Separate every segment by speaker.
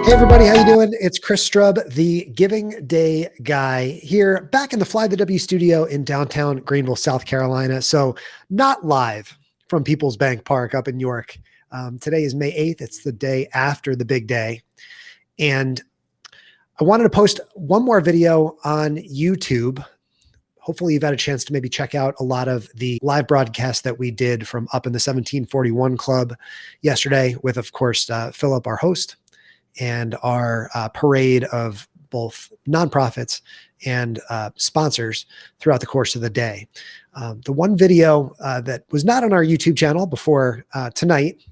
Speaker 1: Hey everybody, how you doing? It's Chris Strub, the Giving Day guy, here back in the Fly the W studio in downtown Greenville, South Carolina. So not live from PeoplesBank Park up in York. Today is May 8th. It's the day after the big day. And I wanted to post one more video on YouTube. Hopefully you've had a chance to maybe check out a lot of the live broadcasts that we did from up in the 1741 Club yesterday with, of course, Philip, our host, and our parade of both nonprofits and sponsors throughout the course of the day. The one video that was not on our YouTube channel before tonight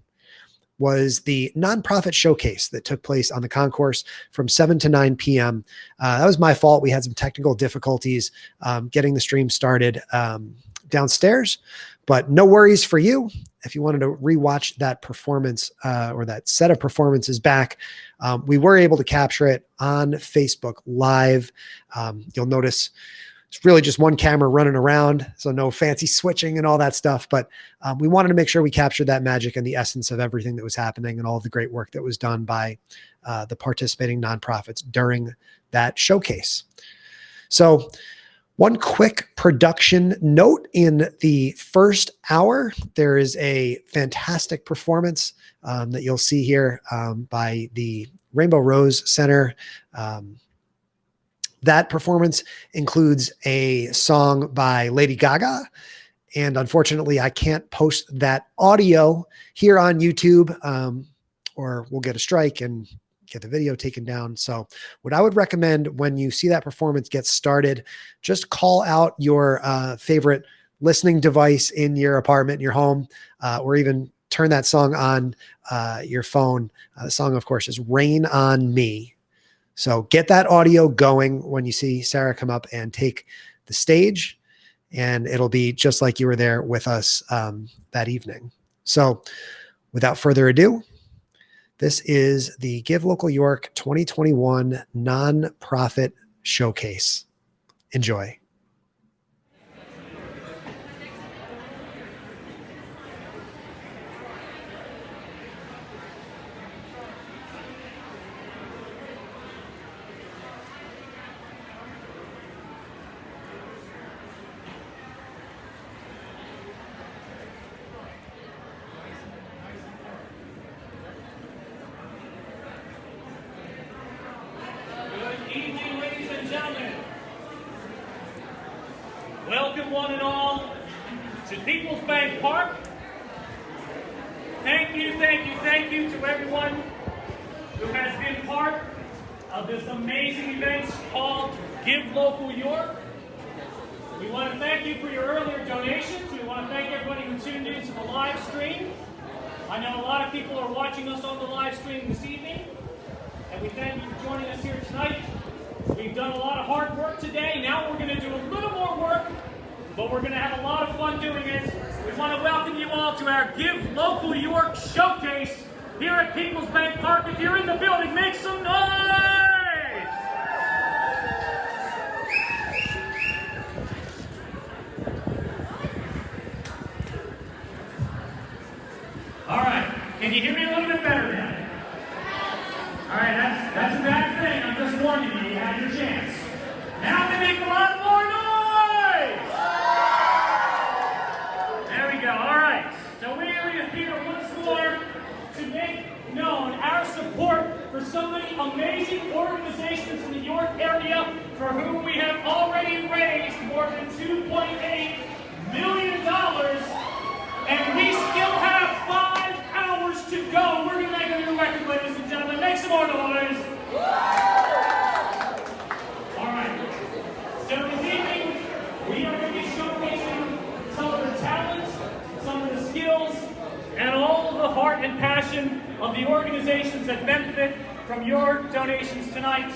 Speaker 1: was the nonprofit showcase that took place on the concourse from 7 to 9 p.m. That was my fault. We had some technical difficulties getting the stream started downstairs, but no worries for you. If you wanted to rewatch that performance or that set of performances back, we were able to capture it on Facebook Live. You'll notice it's really just one camera running around, so no fancy switching and all that stuff. But we wanted to make sure we captured that magic and the essence of everything that was happening and all of the great work that was done by the participating nonprofits during that showcase. So one quick production note: in the first hour, there is a fantastic performance that you'll see here by the Rainbow Rose Center. That performance includes a song by Lady Gaga. And unfortunately, I can't post that audio here on YouTube or we'll get a strike and get the video taken down. So what I would recommend when you see that performance get started, just call out your favorite listening device in your apartment, in your home, or even turn that song on your phone. The song, of course, is Rain on Me. So get that audio going when you see Sarah come up and take the stage, and it'll be just like you were there with us that evening. So without further ado, this is the Give Local York 2021 Nonprofit Showcase. Enjoy.
Speaker 2: Welcome one and all to PeoplesBank Park. Thank you to everyone who has been part of this amazing event called Give Local York. We want to thank you for your earlier donations. We want to thank everybody who tuned in to the live stream. I know a lot of people are watching us on the live stream this evening, and we thank you for joining us here tonight. We've done a lot of hard work today. Now we're going to do a little more work, but we're going to have a lot of fun doing it. We want to welcome you all to our Give Local York Showcase here at PeoplesBank Park. If you're in the building, make some noise! All right, can you hear me a little bit better now? All right, that's a bad thing. I'm just warning you. You had your chance. Now we make a lot more noise. There we go. All right. So we are here once more to make known our support for so many amazing organizations in the York area for whom we have already raised more than $2.8 million, and we still have 5 hours to go. We're going to make a new record, ladies and gentlemen. Make some more noise. All right. So this evening, we are going to be showcasing some of the talents, some of the skills, and all of the heart and passion of the organizations that benefit from your donations tonight.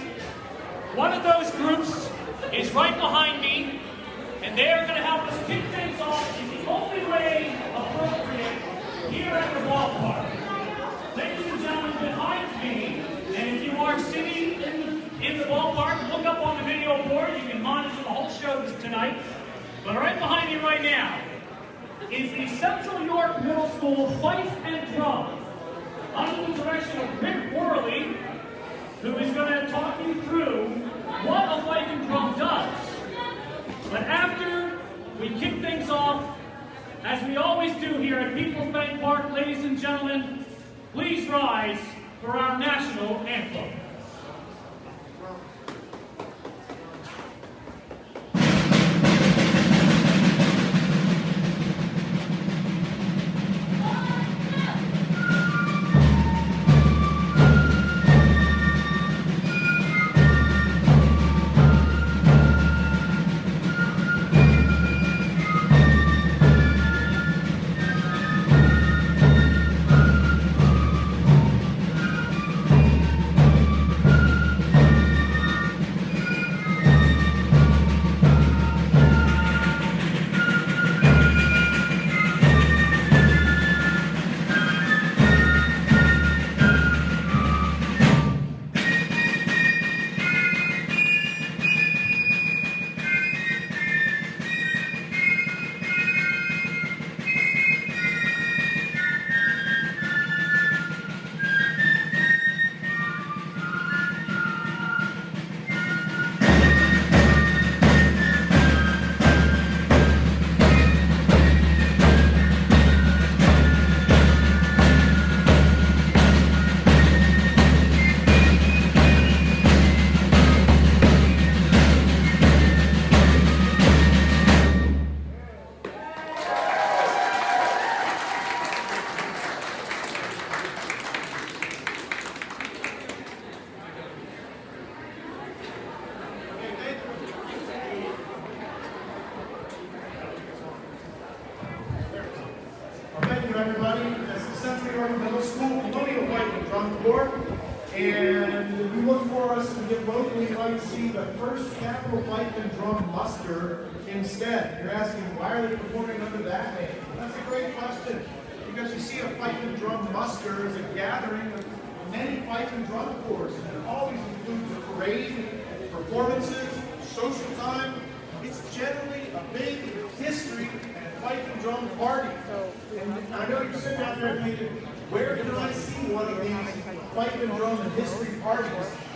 Speaker 2: One of those groups is right behind me, and they are going to help us kick things off in the only way appropriate here at the ballpark. Ladies and gentlemen, behind me, and if you are sitting in the ballpark, look up on the video board. You can monitor the whole show tonight. But right behind me right now is the Central York Middle School Fife and Drum, under the direction of Rick Worley, who is going to talk you through what a fife and drum does. But after we kick things off, as we always do here at PeoplesBank Park, ladies and gentlemen, please rise for our national anthem.
Speaker 3: Thank you, everybody. That's the Central York Middle School Colonial Fife and Drum Corps. And we look for us to get locally, you'd like to see the first Capital Fife and Drum muster instead. You're asking, why are they performing under that name? That's a great question. Because you see a fife and drum muster as a gathering of many fife and drum corps. And it always includes a parade, performances, social time. It's generally a big history and fife and drum party. And I know you're sitting out there thinking, where can I see one of these fife and drum and history parties?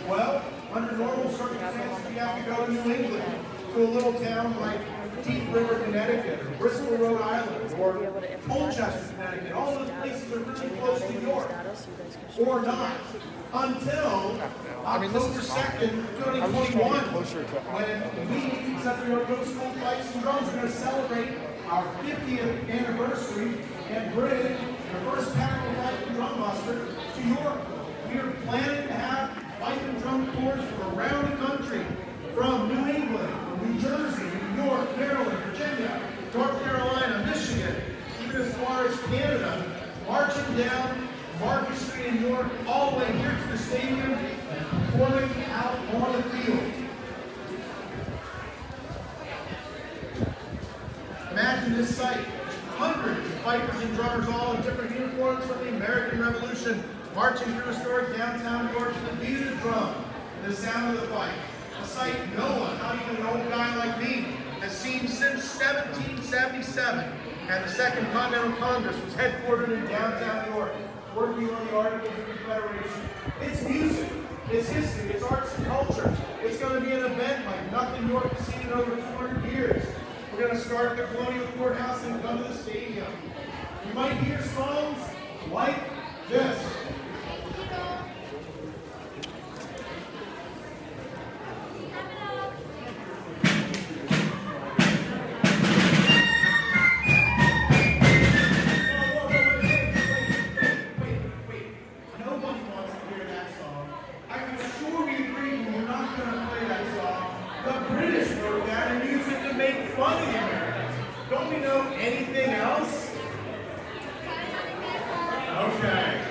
Speaker 3: Well, under normal circumstances, you have to go to New England, to a little town like Deep River, Connecticut, or Bristol, Rhode Island, or Colchester, Connecticut. All those places are really close to New York, or not, until October 2nd, 2021, when we, Central York Middle School Fifes and Drums, are going to celebrate our 50th anniversary and bring the first Capital Fife and Drum muster to York. We are planning to have fife and drum corps from around the country, from New England, from New Jersey, New York, Maryland, Virginia, North Carolina, Michigan, even as far as Canada, marching down Market Street in York, all the way here to the stadium and performing out on the field. Imagine this sight. Hundreds of fifers and drummers, all in different uniforms from the American Revolution, marching through historic downtown York to the beat of the drum and the sound of the fife. A sight no one, not even an old guy like me, has seen since 1777, and the Second Continental Congress was headquartered in downtown York, working on the Articles of Confederation. It's music, it's history, it's arts and culture. It's going to be an event like nothing York has seen in over 200 years. We're going to start at the Colonial Courthouse and come to the stadium. You might hear songs like this. Nobody wants to hear that song. I'm sure we agree we're not going to play that song. The British wrote that and used it to make fun of the Americans. Don't we know anything else? Okay.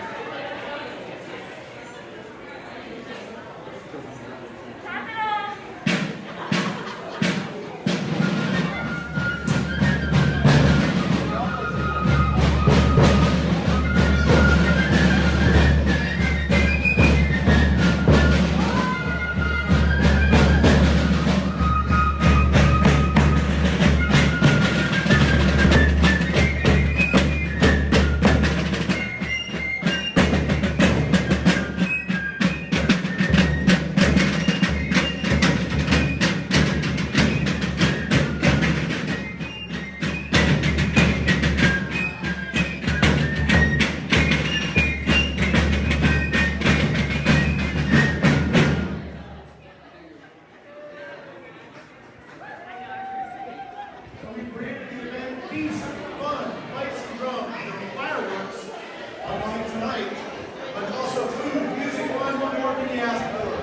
Speaker 3: peace, fun, lights and drums, and fireworks along tonight, but also food, music, fun, what more can you ask for?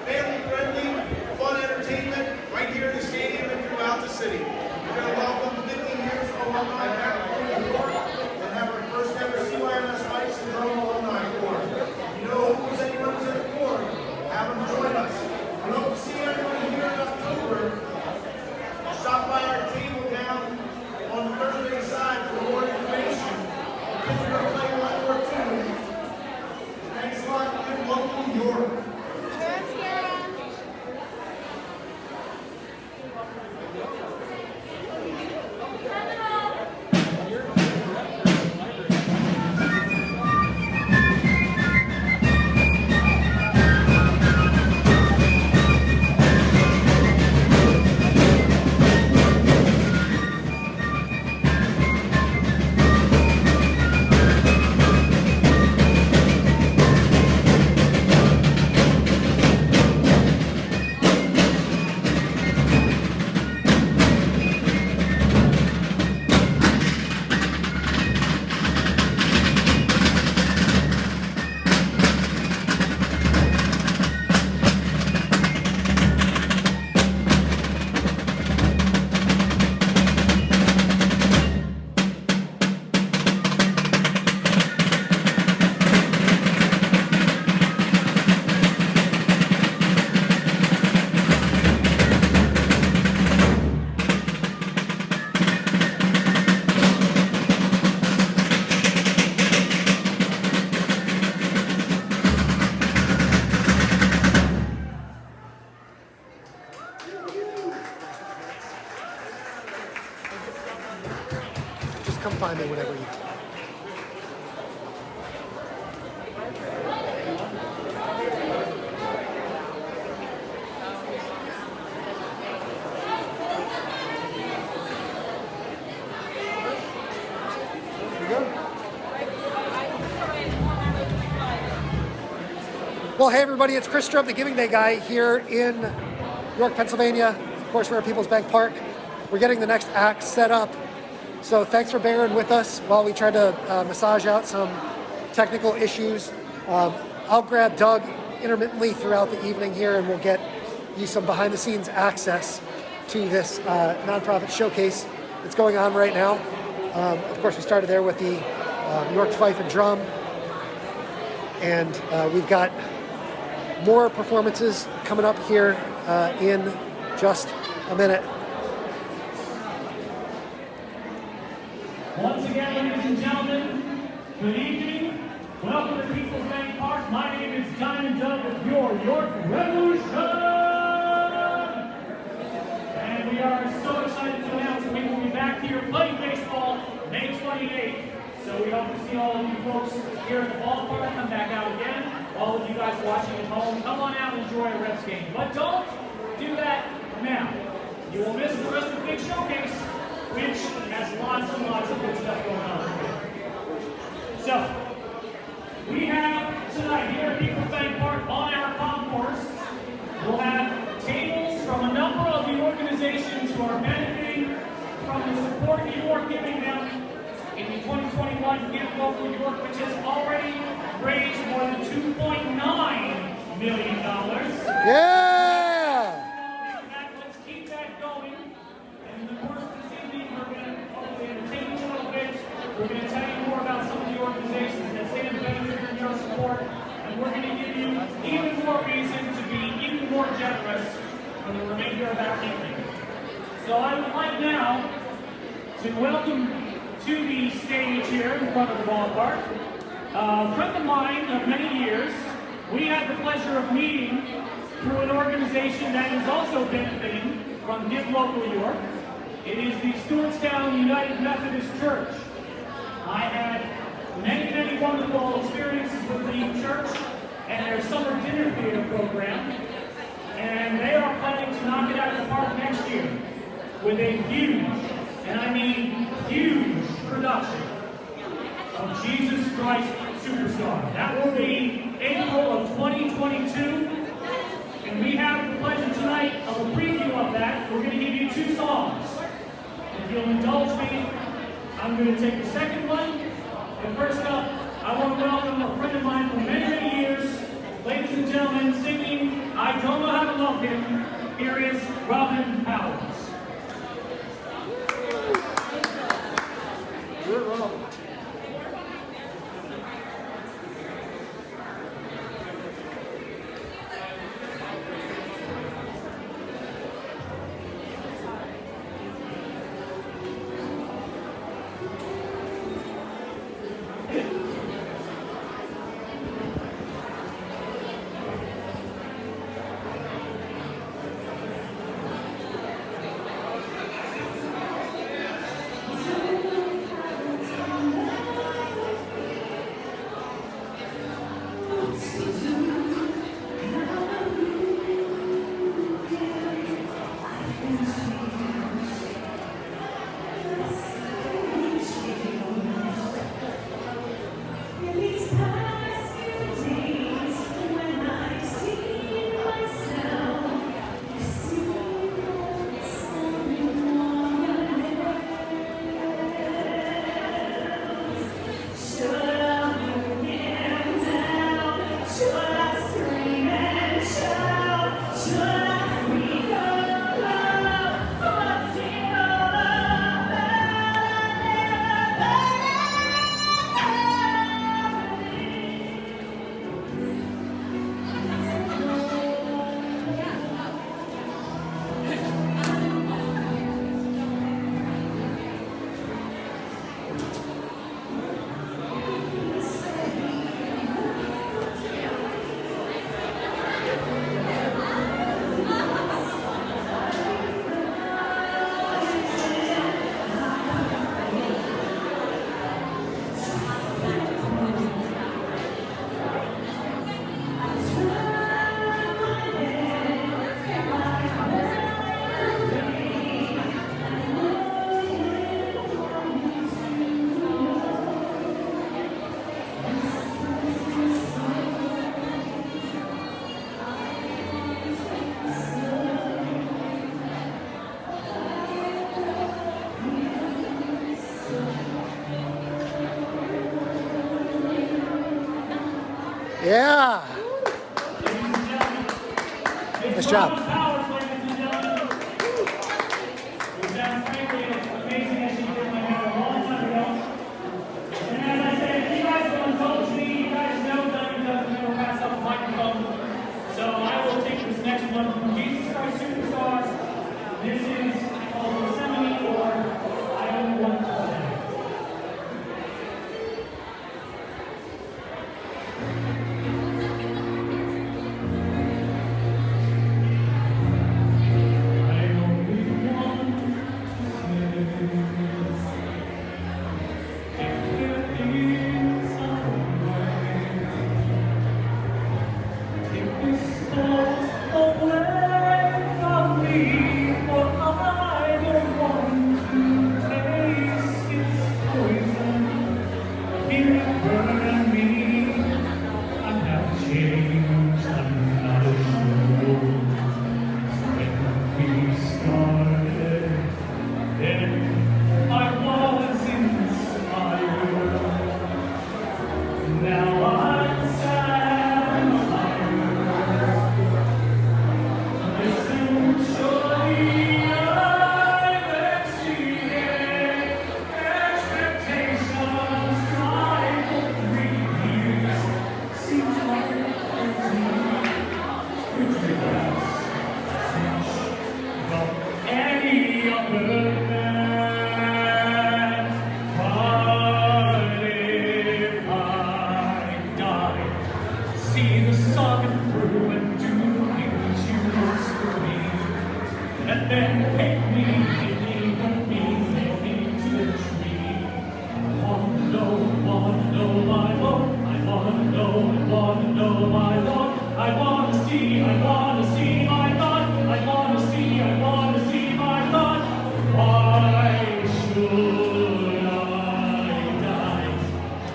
Speaker 3: Family-friendly, fun entertainment right here in the stadium and throughout the city. We're going to welcome 15 years of alumni back from New York and have our first ever CYMS Pipes and Drum Alumni Corps. You know who's any members of the Corps? Have them join us. We hope to see everyone here in October. Stop by our table down on the Thursday side for more information. Because we're going to play one more tune. Thanks a lot, good local New York.
Speaker 1: Just come find me whenever you. Well, hey everybody, it's Chris Strubb, the Giving Day guy here in York, Pennsylvania. Of course, we're at PeoplesBank Park. We're getting the next act set up. So thanks for bearing with us while we try to massage out some technical issues. I'll grab Doug intermittently throughout the evening here, and we'll get you some behind-the-scenes access to this nonprofit showcase that's going on right now. Of course, we started there with the York Fife and Drum, and we've got more performances coming up here in just a minute.
Speaker 2: Once again, ladies and gentlemen, good evening. Welcome to PeoplesBank Park. My name is Diamond Doug with your York Revolution. And we are so excited to announce that we will be back here playing baseball May 28th. So we hope to see all of you folks here at the ballpark. Come back out again. All of you guys watching at home, come on out and enjoy a Reds game. But don't do that now. You will miss the rest of the big showcase, which has lots and lots of good stuff going on. So, we have tonight here at PeoplesBank Park on our concourse, we'll have tables from a number of the organizations who are benefiting from the support you are giving them in the 2021 Give Local York, which has already raised more than $2.9 million.
Speaker 1: Yeah!
Speaker 2: Let's keep that going. And in the course of this evening, we're going to hopefully entertain you a little bit. We're going to tell you more about some of the organizations that stand to benefit from your support. And we're going to give you even more reason to be even more generous for the remainder of our evening. So I would like now to welcome to the stage here in front of the ballpark a friend of mine of many years. We had the pleasure of meeting through an organization that is also benefiting from Give Local York. It is the Stewartstown United Methodist Church. I had many wonderful experiences with the church and their summer dinner theater program. And they are planning to knock it out of the park next year with a huge, and I mean huge, production of Jesus Christ Superstar. That will be April of 2022. And we have the pleasure tonight of a preview of that. We're going to give you two songs. If you'll indulge me, going to take the second one. And first up, I want to welcome a friend of mine for many, many years. Ladies and gentlemen, singing I Don't Know How to Love Him, here is Robin Powers.
Speaker 1: Yeah. Nice job.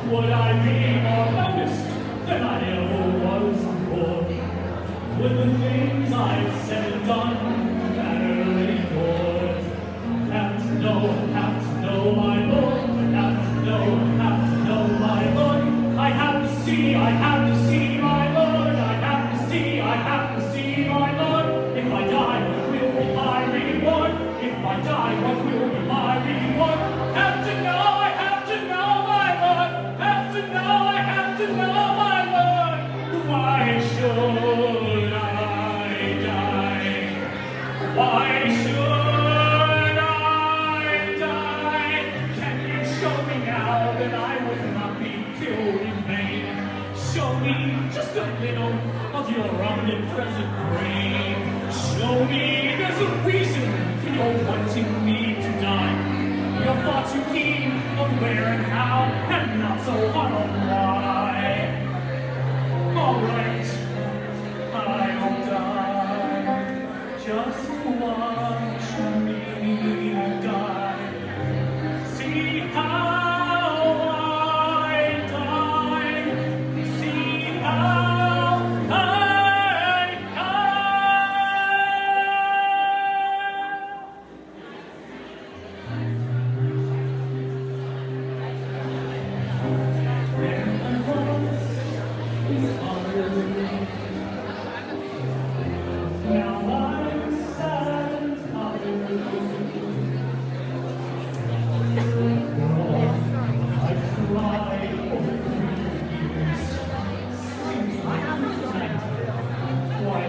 Speaker 2: Would I be more earnest than I ever was before? Would the things I've said and done matter anymore? Have to know my Lord, now that I would not be killed in vain. Show me just a little of your omnipresent brain. Show me there's a reason you're wanting me to die. Your thoughts you keen of where and how, and not so hot on why. Alright, I'll die. Just watch me die. See how I die. See how I now I'm sad and tired. I cried over 3 years. Seems like I'm tonight. Why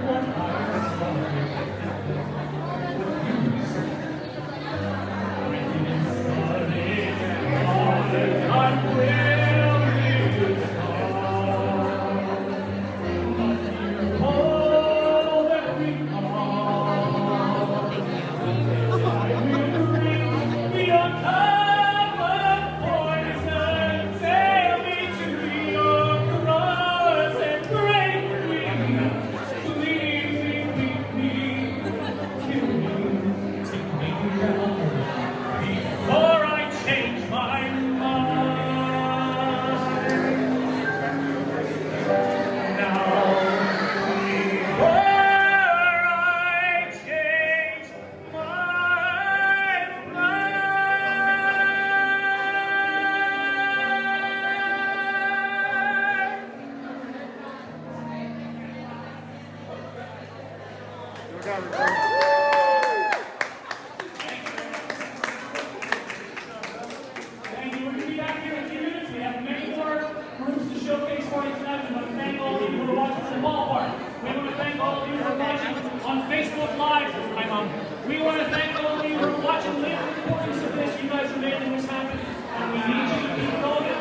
Speaker 2: what I started with I'm really all that we are. The uncovered poison, sail me to your cross and break me. Please leave me, kill me, take me down before I change my Thank you. We're going to be back here in a few minutes. We have many more groups to showcase for you tonight. We want to thank all of you who are watching from the ballpark. We want to thank all of you who are watching on Facebook Live. We want to thank all of you who are watching later recordings of this. You guys are making this happen, and we need you to keep going. If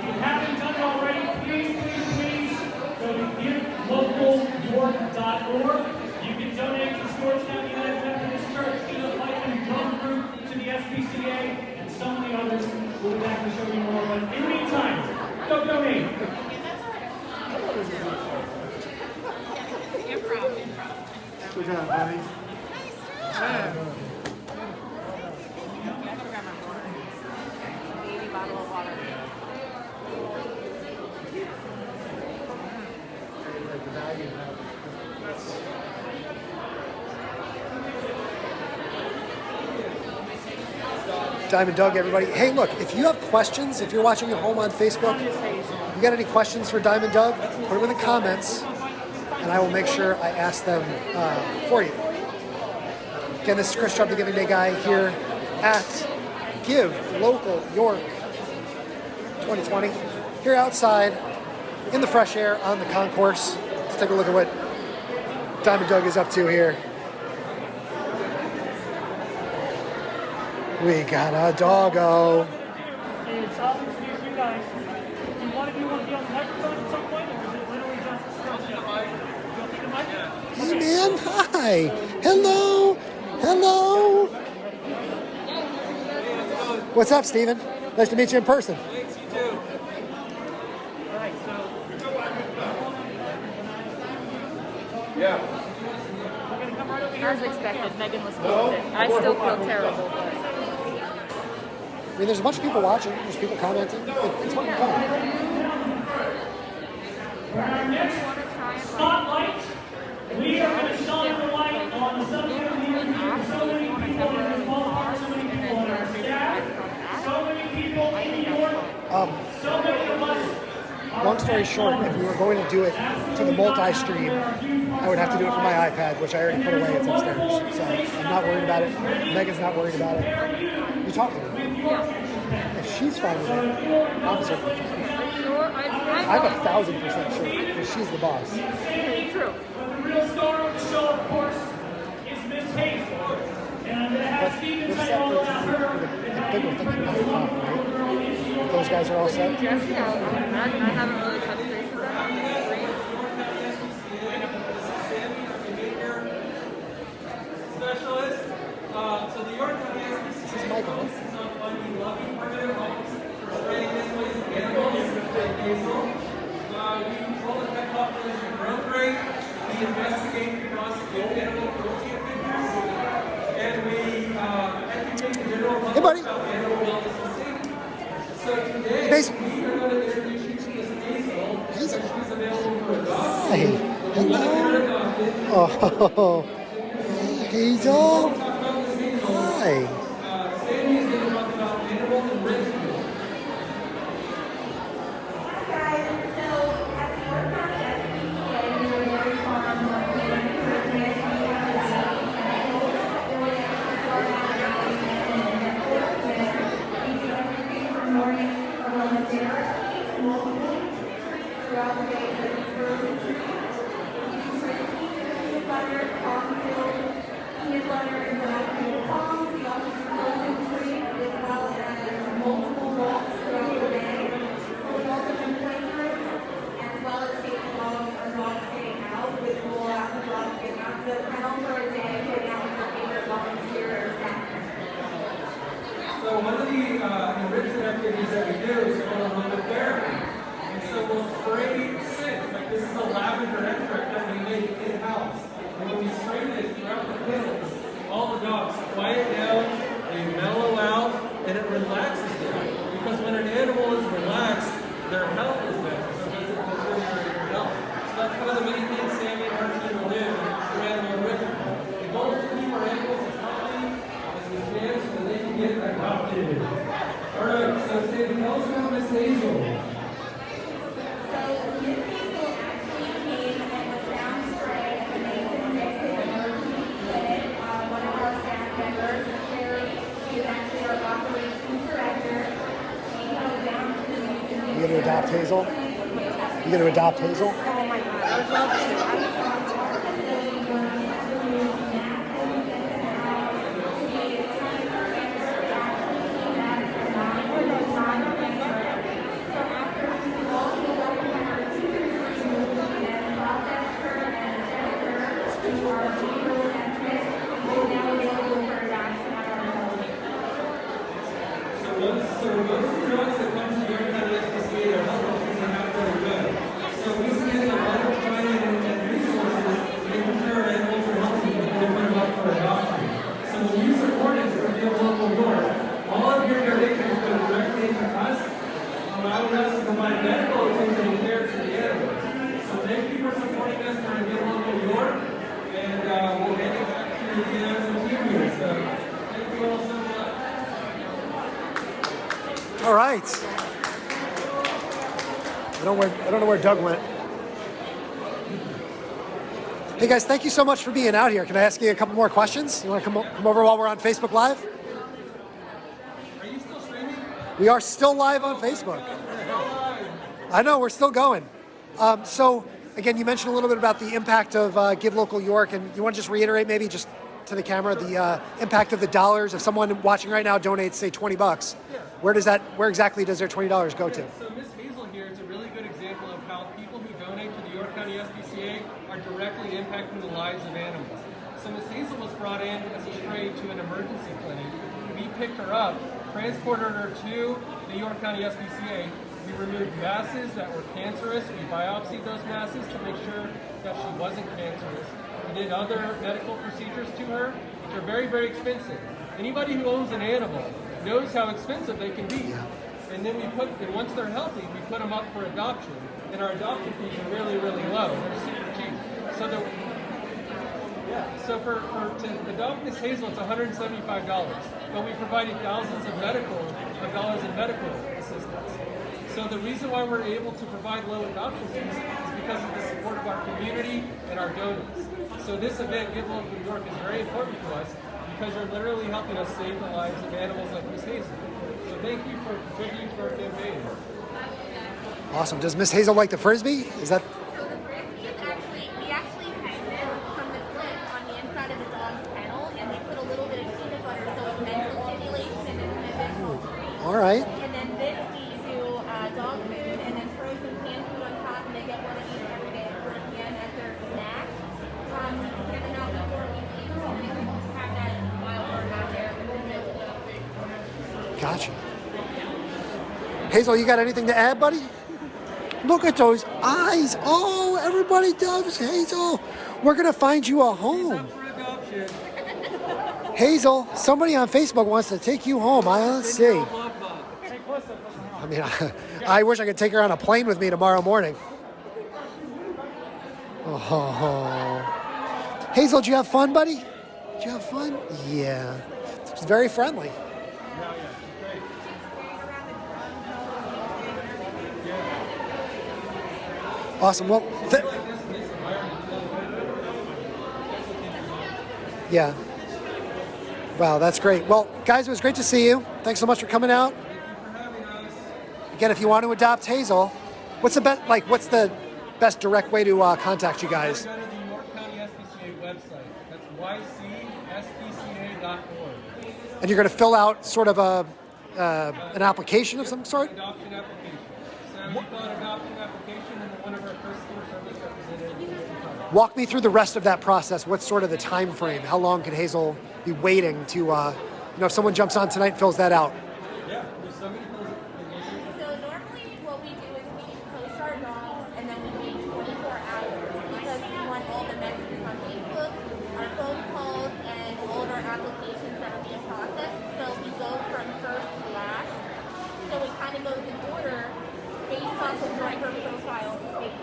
Speaker 2: you haven't done it already, please go to givelocalyork.org. You can donate to Georgetown United Methodist Church, to the Life and Drum Group, to the SPCA, and so many others. We'll be back to show you more. But in the meantime, go donate.
Speaker 4: Improv.
Speaker 3: Good job, buddy.
Speaker 4: I'm gonna grab my water. Baby bottle of water.
Speaker 1: Diamond Doug, everybody. Hey, look, if you have questions, if you're watching at home on Facebook, you got any questions for Diamond Doug, put them in the comments, and I will make sure I ask them for you. Again, this is Chris Chubb, the Giving Day guy, here at Give Local York 2020. Here outside, in the fresh air, on the concourse. Let's take a look at what Diamond Doug is up to here. We got a doggo.
Speaker 2: It's all introduce you guys. Do one of you want to be on the microphone at some point, or is it literally just you want to take the mic?
Speaker 1: Hey man, hi. Hello. Hello. What's up, Steven? Nice to meet you in person.
Speaker 2: Thanks, you too. All right, so.
Speaker 3: Yeah.
Speaker 2: We're going to come right over here.
Speaker 4: As expected, Megan was cool. I still feel terrible, but
Speaker 1: I mean, there's a bunch of people watching. There's people commenting. It's fucking fun.
Speaker 2: For our next spotlight, we are going to shine the light on the subject of the evening. So many people in the ballpark, so many people on our staff, so many people in New York, so many of us.
Speaker 1: Long story short, if we were going to do it to the multi-stream, I would have to do it from my iPad, which I already put away. It's upstairs. So I'm not worried about it. Megan's not worried about it. You talk to her. If she's fine with it, I'm certainly fine. I'm 1,000% sure, because she's the boss.
Speaker 4: true.
Speaker 2: But the real star of the show, of course, is Miss Hayes.
Speaker 1: Five, we're thinking 9 o'clock, right? Those guys are all set?
Speaker 4: Jesse, I haven't really touched base with them.
Speaker 5: Specialist. So the York County SPCA
Speaker 1: This is Michael.
Speaker 5: focuses on funding loving permanent homes for spraying displaced animals like hazel. We control the pet population growth rate. We investigate and prosecute animal cruelty offenders. And we educate the general public
Speaker 1: Hey, buddy.
Speaker 5: about animal wellness and safety. So today,
Speaker 1: Hey, Basil.
Speaker 5: we are going to introduce you to Miss Hazel.
Speaker 1: Hazel.
Speaker 5: She's available for adoption.
Speaker 1: Hey.
Speaker 5: You want to get her adopted.
Speaker 1: Oh, Hazel. Hi.
Speaker 5: Sandy is going to talk about animal enrichment. So one of the enrichment activities that we do is called aromatherapy. And so we'll spray scents, like this is a lavender extract that we make in-house. And when we spray this throughout the kennels, all the dogs quiet down, they mellow out, and it relaxes them. Because when an animal is relaxed, their health is better. So it doesn't deteriorate their health. So that's one of the many things Sammy and her team will do through animal enrichment. The goal is to keep our animals as healthy as we can so that they can get adopted. All right, so Sandy, tell us about Miss Hazel.
Speaker 1: You gonna adopt Hazel? You gonna adopt Hazel?
Speaker 4: Oh my god, I would love to.
Speaker 5: So most of the drugs that come to the York County SPCA are health issues and not very good. So we spend a lot of time and resources making sure our animals are healthy before we put them up for adoption. So when you support us for the local York, all of your donations go directly into us, allowing us to provide medical attention and care to the animals. So thank you for supporting us for the local York, and we'll hand it back to the animal team here. So thank you all so much.
Speaker 1: All right. I don't know where Doug went. Hey guys, thank you so much for being out here. Can I ask you a couple more questions? You want to come over while we're on Facebook Live?
Speaker 5: Are you still streaming?
Speaker 1: We are still live on Facebook. I know, we're still going. So again, you mentioned a little bit about the impact of Give Local York, and you want to just reiterate maybe just to the camera the impact of the dollars. If someone watching right now donates, say, $20, where exactly does their $20 go to?
Speaker 5: So Miss Hazel here is a really good example of how people who donate to the York County SPCA are directly impacting the lives of animals. So Miss Hazel was brought in as a stray to an emergency clinic. We picked her up, transported her to the York County SPCA. We removed masses that were cancerous. We biopsied those masses to make sure that she wasn't cancerous. We did other medical procedures to her, which are very, very expensive. Anybody who owns an animal knows how expensive they can be. And then once they're healthy, we put them up for adoption. And our adoption fees are really, really low. They're super cheap. So to adopt Miss Hazel, it's $175. But we provided thousands of dollars in medical assistance. So the reason why we're able to provide low adoption fees is because of the support of our community and our donors. So this event, Give Local New York, is very important to us because you're literally helping us save the lives of animals like Miss Hazel. So thank you for contributing to our campaign.
Speaker 1: Awesome. Does Miss Hazel like the Frisbee? Is that?
Speaker 6: So the Frisbee is we actually hang this from the clip on the inside of the dog's kennel, and we put a little bit of peanut butter so it's mental stimulation and it's an visual
Speaker 1: right.
Speaker 6: And then this we do dog food and then frozen canned food on top, and they get one of these every day for a can as their snack. We give them out before we leave, so we can have that wild bird out there.
Speaker 1: Gotcha. Hazel, you got anything to add, buddy? Look at those eyes. Oh, everybody loves Hazel. We're going to find you a home.
Speaker 5: For adoption.
Speaker 1: Hazel, somebody on Facebook wants to take you home. Let's see.
Speaker 5: Love bug.
Speaker 1: I mean, I wish I could take her on a plane with me tomorrow morning. Oh. Hazel, did you have fun, buddy? Did you have fun? Yeah. She's very friendly. Awesome. Well, yeah. Wow, that's great. Well, guys, it was great to see you. Thanks so much for coming out.
Speaker 5: Thank you for having us.
Speaker 1: Again, if you want to adopt Hazel, what's the best direct way to contact you guys?
Speaker 5: Go to the York County SPCA website. That's ycspca.org.
Speaker 1: And you're going to fill out sort of an application of some sort?
Speaker 5: Adoption application. So you fill out an adoption application, and one of our first school service representatives will get in touch.
Speaker 1: Walk me through the rest of that process. What's sort of the time frame? How long could Hazel be waiting to, if someone jumps on tonight and fills that out?
Speaker 5: Yeah, there's somebody who fills it.
Speaker 6: So normally what we do is we post our dogs and then we wait 24 hours because we want all the messages on Facebook, our phone calls, and all of our applications that are being processed. So we go from first to last. So it kind of goes in order based off of what her profile states.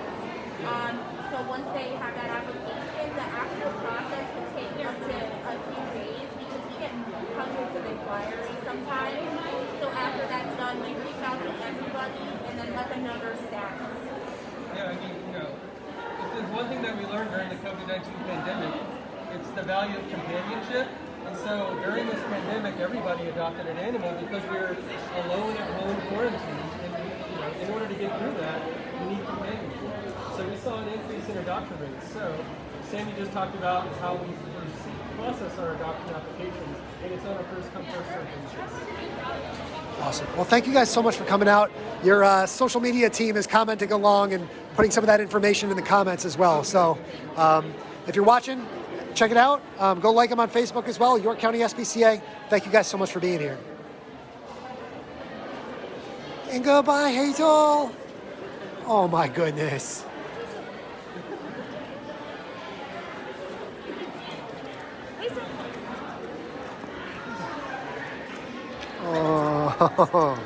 Speaker 6: So once they have that application, the actual process can take up to a few days because we get hundreds of inquiries sometimes. So after that's done, we reach out to everybody and then let them know their status.
Speaker 5: Yeah, I mean, if there's one thing that we learned during the COVID-19 pandemic, it's the value of companionship. And so during this pandemic, everybody adopted an animal because we were alone at home quarantined. And in order to get through that, we need companionship. So we saw an increase in adoption rates. So Sandy just talked about how we process our adoption applications, and it's on a first come, first served basis.
Speaker 1: Awesome. Well, thank you guys so much for coming out. Your social media team is commenting along and putting some of that information in the comments as well. So if you're watching, check it out. Go like them on Facebook as well, York County SPCA. Thank you guys so much for being here. And goodbye, Hazel. Oh my goodness. Oh,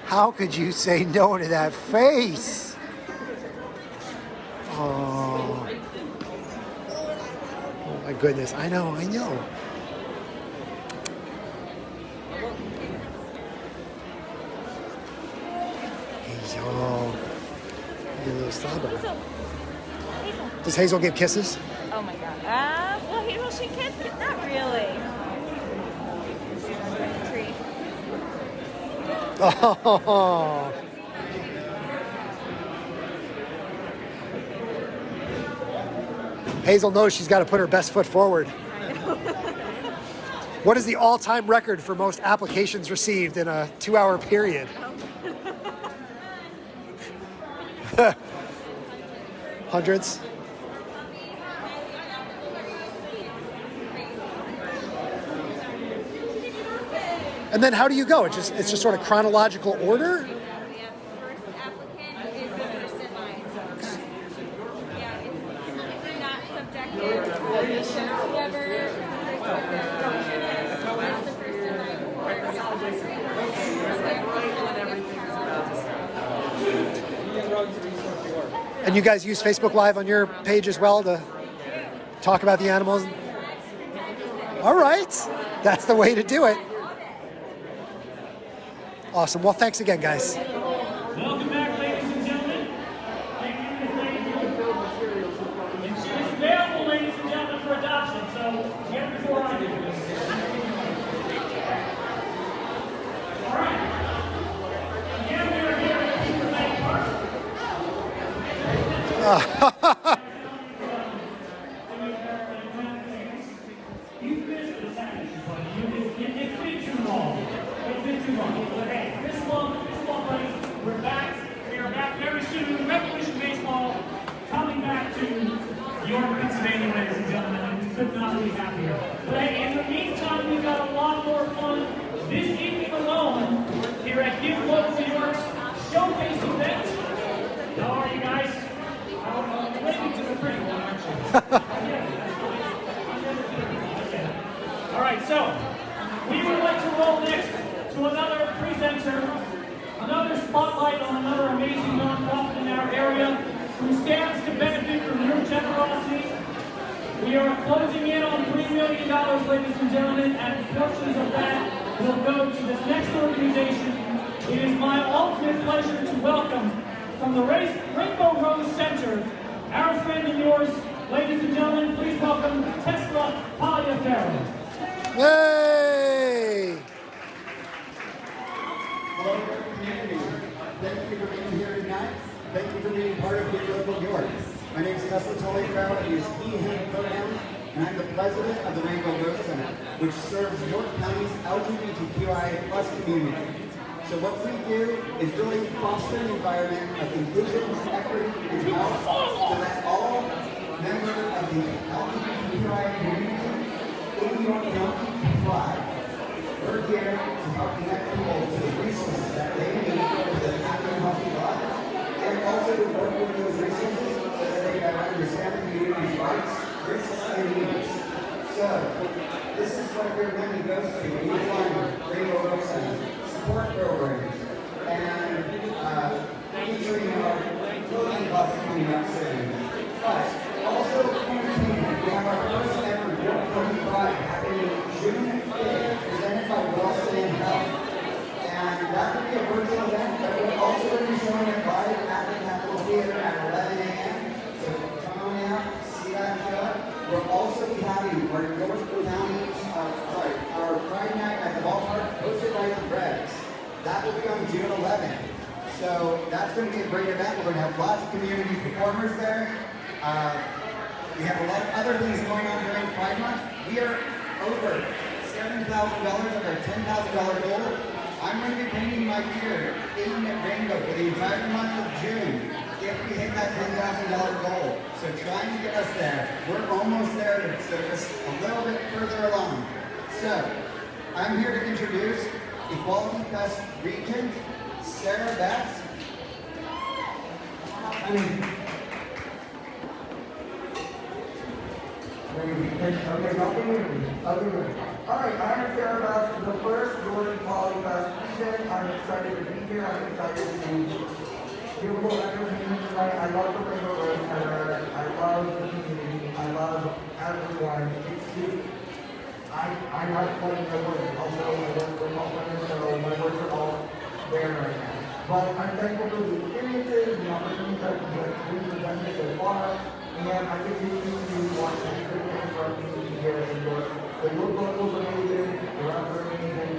Speaker 1: how could you say no to that face? Oh my goodness, I know. Hazel, you little slobber. Does Hazel give kisses?
Speaker 4: Oh my god. Well, Hazel, she kissed it. Not really. Tree.
Speaker 1: Oh. Hazel knows she's got to put her best foot forward. What is the all-time record for most applications received in a 2-hour period? Hundreds? And then how do you go? It's just sort of chronological order?
Speaker 6: The first applicant is the first in line. Yeah, it's not subjective. Whoever is the first in line
Speaker 1: And you guys use Facebook Live on your page as well to talk about the animals? All right. That's the way to do it. Awesome. Well, thanks again, guys.
Speaker 2: Welcome back, ladies and gentlemen. Thank you, ladies and gentlemen. And she is available, ladies and gentlemen, for adoption. So get before I do this. All right. Again, we are here at PeoplesBank Park. You missed this action, buddy. It's been too long. It's been too long. But hey, this one, buddies, we're back. We are back very soon. Revolution Baseball coming back to York, Pennsylvania, ladies and gentlemen. And could not be happier. But hey, in the meantime, we've got a lot more fun this evening alone here at Give Local New York's Showcase event. How are you guys? Related to the pretty one, aren't you? All right, so we would like to roll next to another presenter, another spotlight on another amazing nonprofit in our area who stands to benefit from your generosity. We are closing in on $3 million, ladies and gentlemen, and portions of that will go to the next organization. It is my ultimate pleasure to welcome from the Rainbow Rose Center, our friend and yours, ladies and gentlemen, please welcome Tesla Taliaferro.
Speaker 1: Yay!
Speaker 7: Hello, community. Thank you for being here tonight. Thank you for being part of Big Local New York. My name is Tesla Taliaferro. I use he/him pronouns, and I'm the president of the Rainbow Rose Center, which serves York County's LGBTQIA+ community. So what we do is really foster an environment of inclusion, equity, and health so that all members of the LGBTQIA community in York County can thrive. We're here to help connect people to the resources that they need for their happy and healthy lives, and also to work with those resources so that they can understand the community's rights, risks, and needs. So, this is what your money goes to when you find Rainbow Rose Center. Support programs and featuring our clothing closet coming up soon. But also entertainment. We have our first ever York County Pride happening June 5th, presented by Wellston Health. And that will be a virtual event, but we're also going to be showing it live at the Capitol Theater at 11 a.m. So come on out, see that show. We'll also be having our York County, our Pride Night at the ballpark, hosted by the Reds. That will be on June 11th. So that's going to be a great event. We're going to have lots of community performers there. We have a lot of other things going on during Pride Month. We are over $7,000 of our $10,000 goal. I'm going to be painting my beard in rainbow for the entire month of June if we hit that $10,000 goal. So trying to get us there. We're almost there, so just a little bit further along. So I'm here to introduce Equality Fest Regent Sarah Betts.
Speaker 8: Alright, I'm Sarah Betts, the first Jordan Equality Fest Regent. I'm excited to be here. I'm excited to give a little entertainment tonight. I love the Rainbow Rose Center. I love the community. I love everyone. I'm not playing my words, although I work for California, so my words are all there right now. But I'm thankful for the experiences, the opportunities that we've presented so far, and I continue to watch everything from community here in York. The York locals are amazing, the reps are amazing,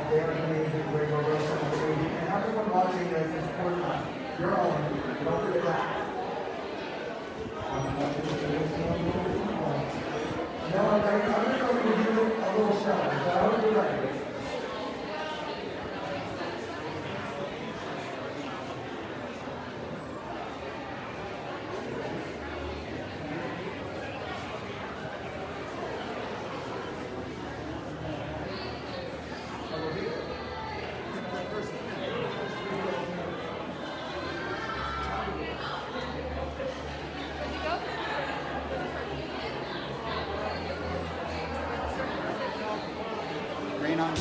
Speaker 8: they are amazing, Rainbow Rose Center is amazing, and everyone watching this is supporting us. You're all amazing, don't forget that. No, I'm just going to do a little show, so I hope you're ready.
Speaker 7: Rain on.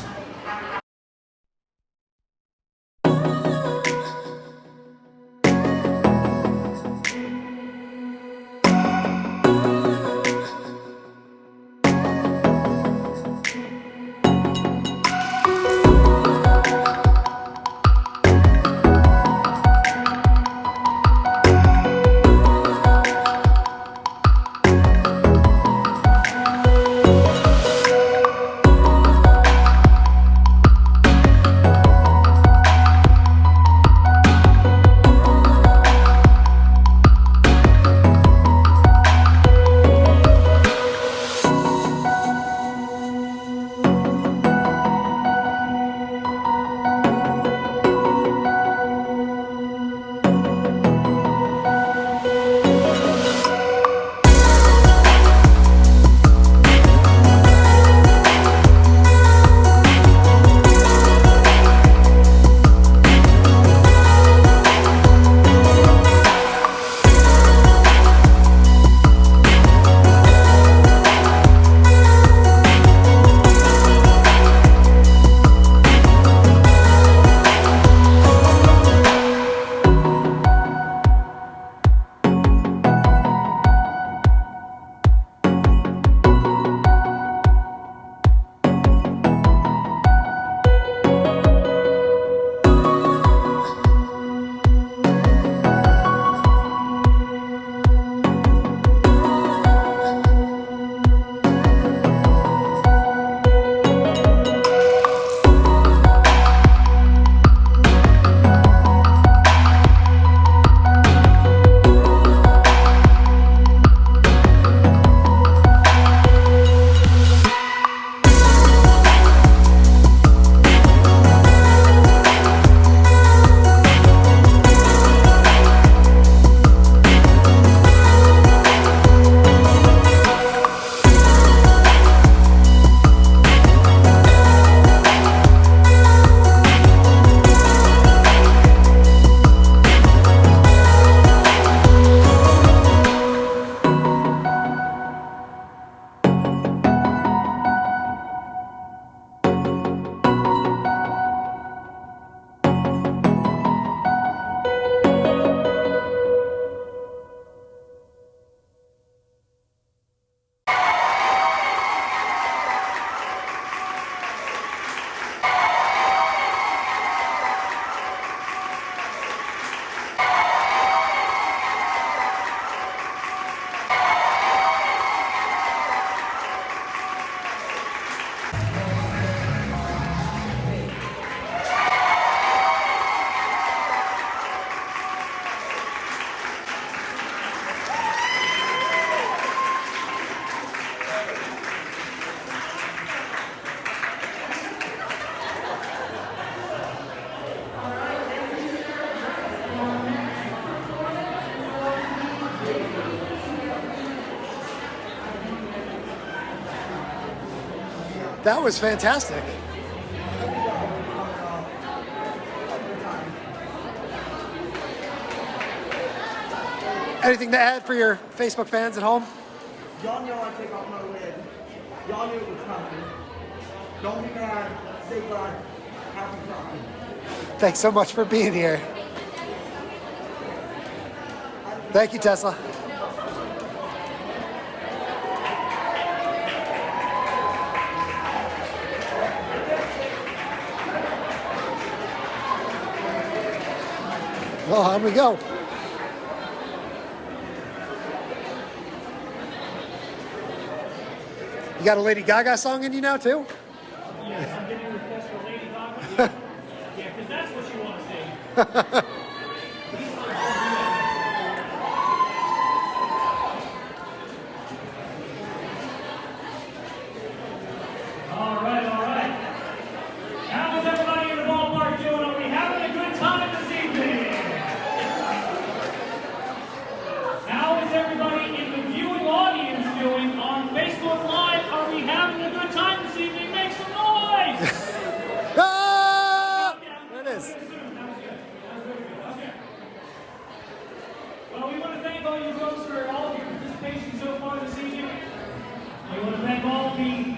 Speaker 1: That was fantastic. Anything to add for your Facebook fans at home?
Speaker 8: Y'all know I take off my lid. Y'all knew it was coming. Don't be mad. Stay glad. Happy Pride.
Speaker 1: Thanks so much for being here. Thank you, Tesla. Well, on we go. You got a Lady Gaga song in you now, too?
Speaker 2: Yes, I'm getting a request for Lady Gaga. Yeah, because that's what you want to see. All right, all right. How is everybody in the ballpark doing? Are we having a good time this evening? How is everybody in the viewing audience doing on Facebook Live? Are we having a good time this evening? Make some noise!
Speaker 1: Ah! There it is.
Speaker 2: Okay. Well, we want to thank all you folks for all of your participation so far this evening. We want to thank all the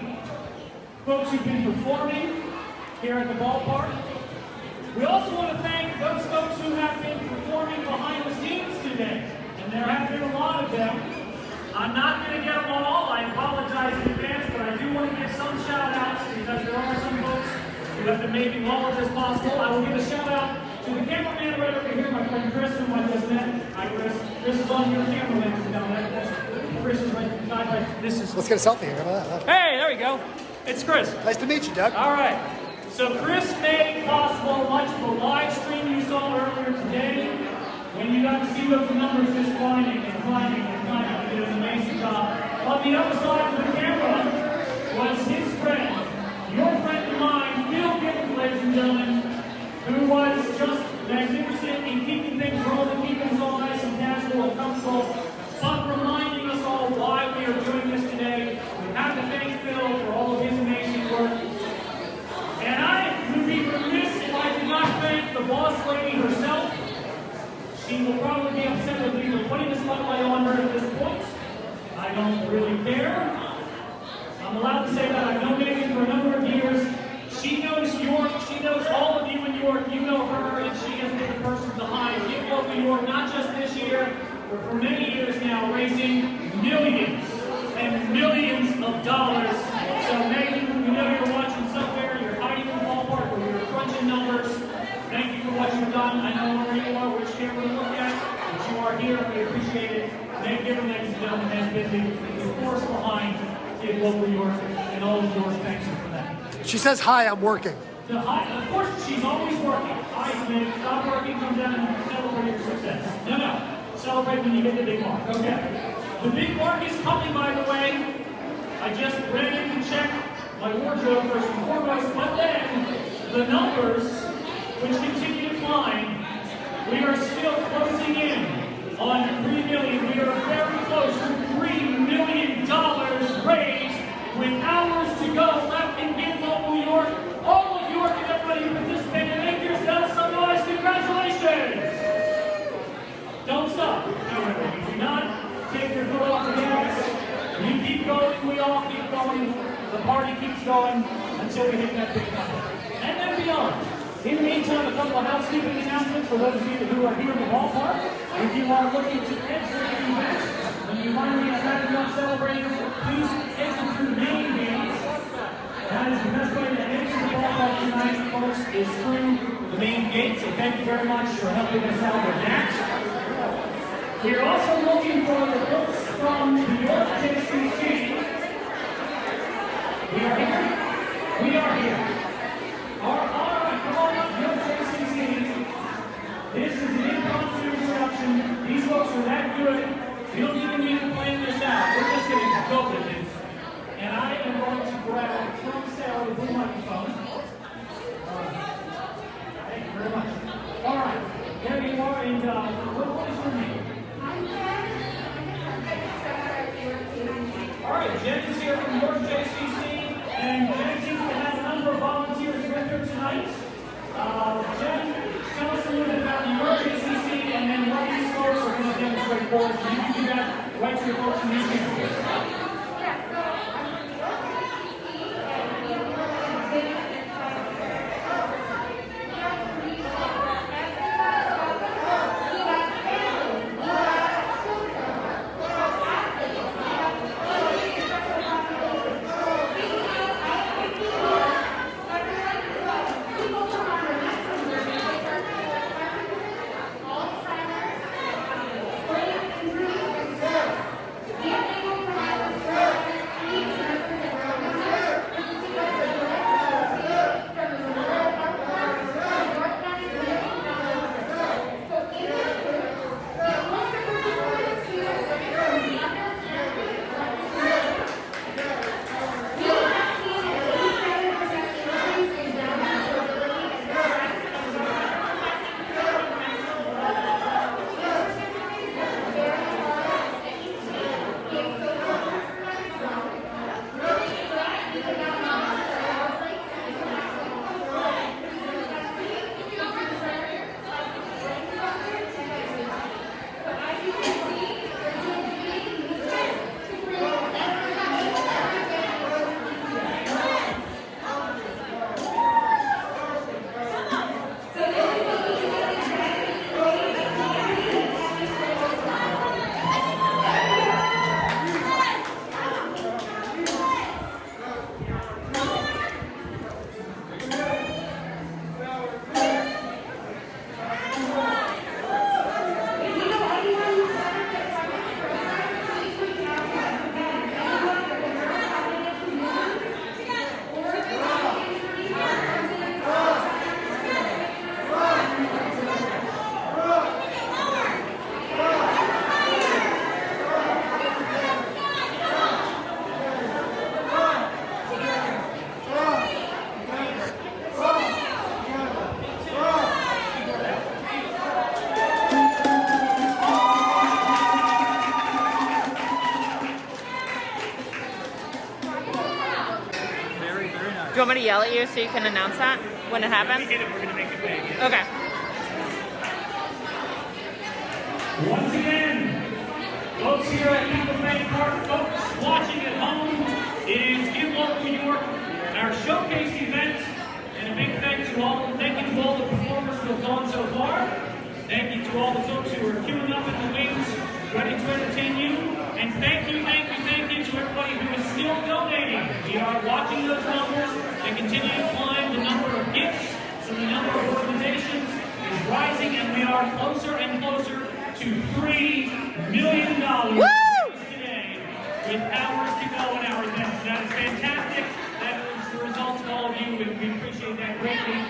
Speaker 2: folks who've been performing here at the ballpark. We also want to thank those folks who have been performing behind the scenes today. And there have been a lot of them. I'm not going to get them all. I apologize in advance, but I do want to give some shout outs because there are some folks who have been making all of this possible. I will give a shout out to the cameraman right over here, my friend Chris, whom I just met. Hi, Chris. Chris is on your camera lens down there. Chris is right. This is.
Speaker 1: Let's get a selfie here. How about that?
Speaker 2: Hey, there we go. It's Chris.
Speaker 1: Nice to meet you, Doug.
Speaker 2: All right. So Chris made possible much of the live stream you saw earlier today. When you got to see those numbers just climbing and climbing and climbing, he did an amazing job. On the other side of the camera was his friend, your friend and mine, Bill Gibbons, ladies and gentlemen, who was just magnificent in keeping things rolling, keeping us all nice and casual and comfortable, but reminding us all why we are doing this today. We have to thank Phil for all of his amazing work. And I would be remiss if I did not thank the boss lady herself. She will probably be upset with me for putting the spotlight on her at this point. I don't really care. I'm allowed to say that I've known Megan for a number of years. She knows York. She knows all of you in York. You know her, and she has been the person behind Give Local York, not just this year, but for many years now, raising millions and millions of dollars. So Megan, we know you're watching somewhere. You're hiding in the ballpark where you're crunching numbers. Thank you for what you've done. I know where you are, which camera to look at, but you are here. We appreciate it. Meg Gibbons, ladies and gentlemen, has been the force behind Give Local York, and all of yours. Thanks for that.
Speaker 1: She says, hi, I'm working.
Speaker 2: Of course, she's always working. Hi, Meg. Stop working, come down and celebrate your success. No. Celebrate when you hit the big mark. Okay. The big mark is coming, by the way. I just ran in to check my wardrobe first and foremost, but then the numbers, which continue to climb, we are still closing in on 3 million. We are very close to $3 million raised with hours to go left in Give Local York. All of York and everybody who participated, make yourselves some noise. Congratulations! Don't stop. No, do not take your foot off the gas. You keep going, we all keep going. The party keeps going until we hit that big number. And then beyond. In the meantime, a couple of housekeeping announcements for those of you who are here in the ballpark. If you are looking to exit the event, when you finally have had enough celebrating, please exit through the main gates. That is the best way to exit the ballpark tonight, folks, is through the main gate. So thank you very much for helping us out with that. We are also looking for the books from the York JCC. We are here. We are here. All right, come on up, York JCC. This is an impromptu introduction. These folks are that good. We don't even need to plan this out. We're just going to go with it. And I am going to grab from Sarah the blue microphone. Thank you very much. All right, there you are. And what is your name? All right, Jen is here from York JCC, and Jen's for us. You can do that right to your folks in the evening.
Speaker 4: Do you want me to yell at you so you can announce that when it happens? Okay.
Speaker 2: Once again, folks here at PeoplesBank Park, folks watching at home, it is Give Local New York, our showcase event, and a big thank you to all the performers who have gone so far. Thank you to all the folks who are queuing up in the wings, ready to entertain you, and thank you to everybody who is still donating. We are watching those numbers and continue to climb. The number of gifts and the number of organizations is rising, and we are closer and closer to $3 million today with hours to go in our events. That is fantastic. That is the result of all of you, and we appreciate that greatly.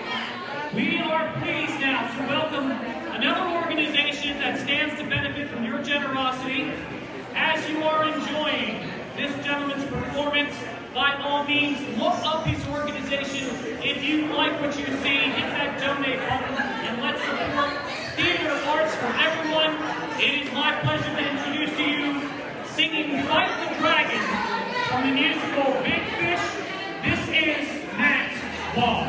Speaker 2: We are pleased now to welcome another organization that stands to benefit from your generosity. As you are enjoying this gentleman's performance, by all means, look up his organization. If you like what you see, hit that donate button and let's support theater arts for everyone. It is my pleasure to introduce to you singing Fight the Dragon from the musical Big Fish. This is Matt Law.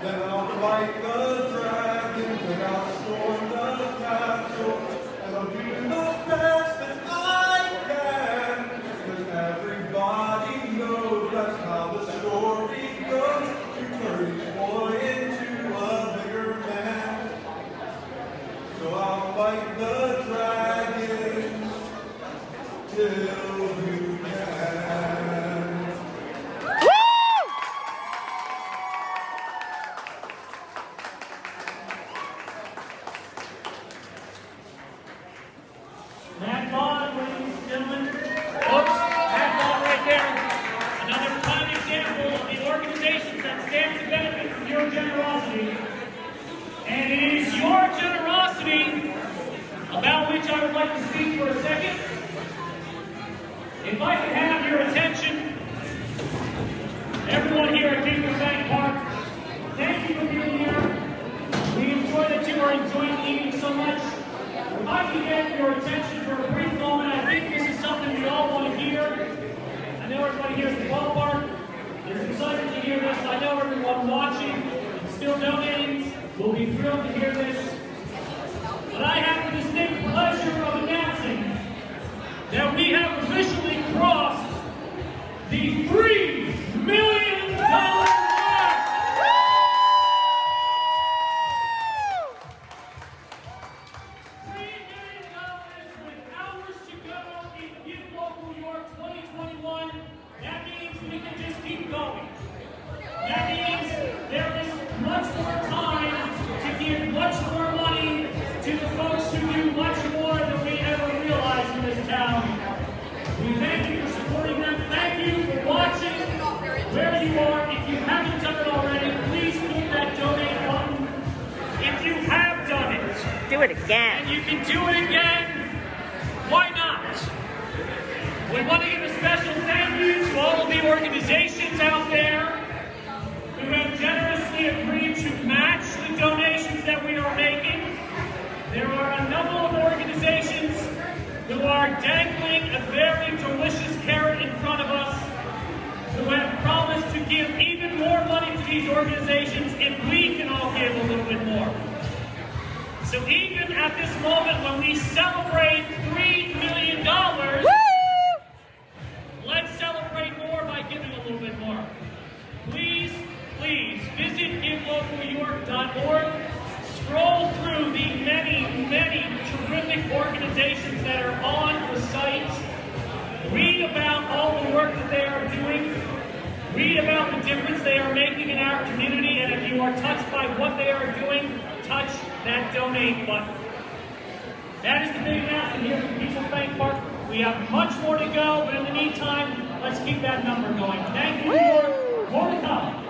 Speaker 3: Then I'll fight the dragons and I'll storm the castle and I'll do the best that I can. Cause everybody knows that's how the story goes. You turn each boy into a bigger man. So I'll fight the dragons till you can.
Speaker 2: That bond, ladies and gentlemen, folks, that bond right there, another prime example of the organizations that stand to benefit from your generosity. And it is your generosity about which I would like to speak for a second. If I could have your attention, everyone here at PeoplesBank Park, thank you for being here. We enjoy that you are enjoying the evening so much. If I could get your attention for a brief moment, I think this is something we all want to hear. I know everybody here at the ballpark is excited to hear this. I know everyone watching and still donating will be thrilled to hear this. But I have the distinct pleasure of announcing that we have officially crossed the $3 million mark. That means we can just keep going. That means there is much more time to give much more money to the folks who do much more than we ever realized in this town. We thank you for supporting them. Thank you for watching where you are. If you haven't done it already, please click that donate button. If you have done it,
Speaker 4: Do it again.
Speaker 2: and you can do it again, why not? We want to give a special thank you to all of the organizations out there who have generously agreed to match the donations that we are making. There are a number of organizations who are dangling a very delicious carrot in front of us, who have promised to give even more money to these organizations if we can all give a little bit more. So even at this moment when we celebrate $3 million, let's celebrate more by giving a little bit more. Please, please visit givelocalyork.org. Scroll through the many, many terrific organizations that are on the site. Read about all the work that they are doing. Read about the difference they are making in our community. And if you are touched by what they are doing, touch that donate button. That is the big announcement here from PeoplesBank Park. We have much more to go, but in the meantime, let's keep that number going. Thank you, New York. More to come.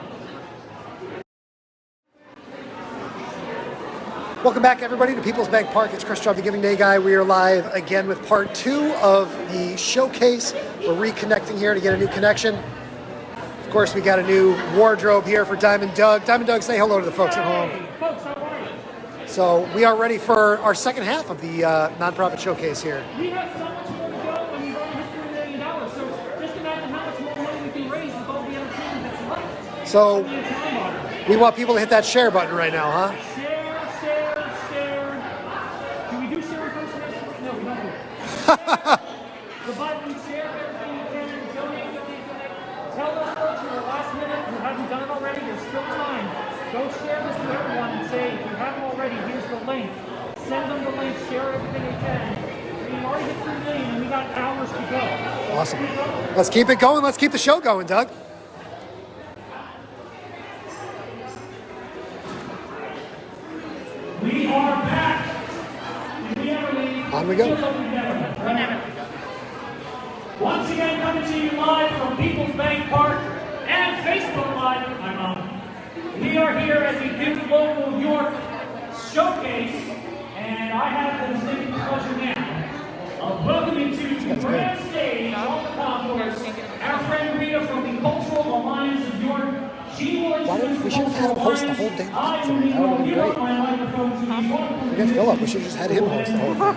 Speaker 1: Welcome back, everybody, to PeoplesBank Park. It's Chris Straub, the Giving Day Guy. We are live again with part 2 of the showcase. We're reconnecting here to get a new connection. Of course, we got a new wardrobe here for Diamond Doug. Diamond Doug, say hello to the folks at home.
Speaker 2: Hey, folks, how are you?
Speaker 1: So we are ready for our second half of the nonprofit showcase here.
Speaker 2: We have so much more to go, and we've already hit $3 million. So just imagine how much more money we can raise with all the other teams that's left.
Speaker 1: So we want people to hit that share button right now, huh?
Speaker 2: Share. Do we do share in person? The button, share everything you can, donate. Tell those folks who are last minute who haven't done it already, there's still time. Go share this with everyone and say, if you haven't already, here's the link. Send them the link, share everything you can. We already hit 3 million and we got hours to go.
Speaker 1: Awesome. Let's keep it going. Let's keep the show going, Doug.
Speaker 2: We are back. Did we ever leave?
Speaker 1: On we go.
Speaker 2: Feels like we never. Once again, coming to you live from PeoplesBank Park and Facebook Live. I'm on. We are here at the Give Local York Showcase, and I have the distinct pleasure now of welcoming to the grand stage on the concourse our friend Rita from the Cultural Alliance of York. She will introduce
Speaker 1: We should have had him host the whole thing. That would have been great. Forget Philip. We should have just had him host the whole thing.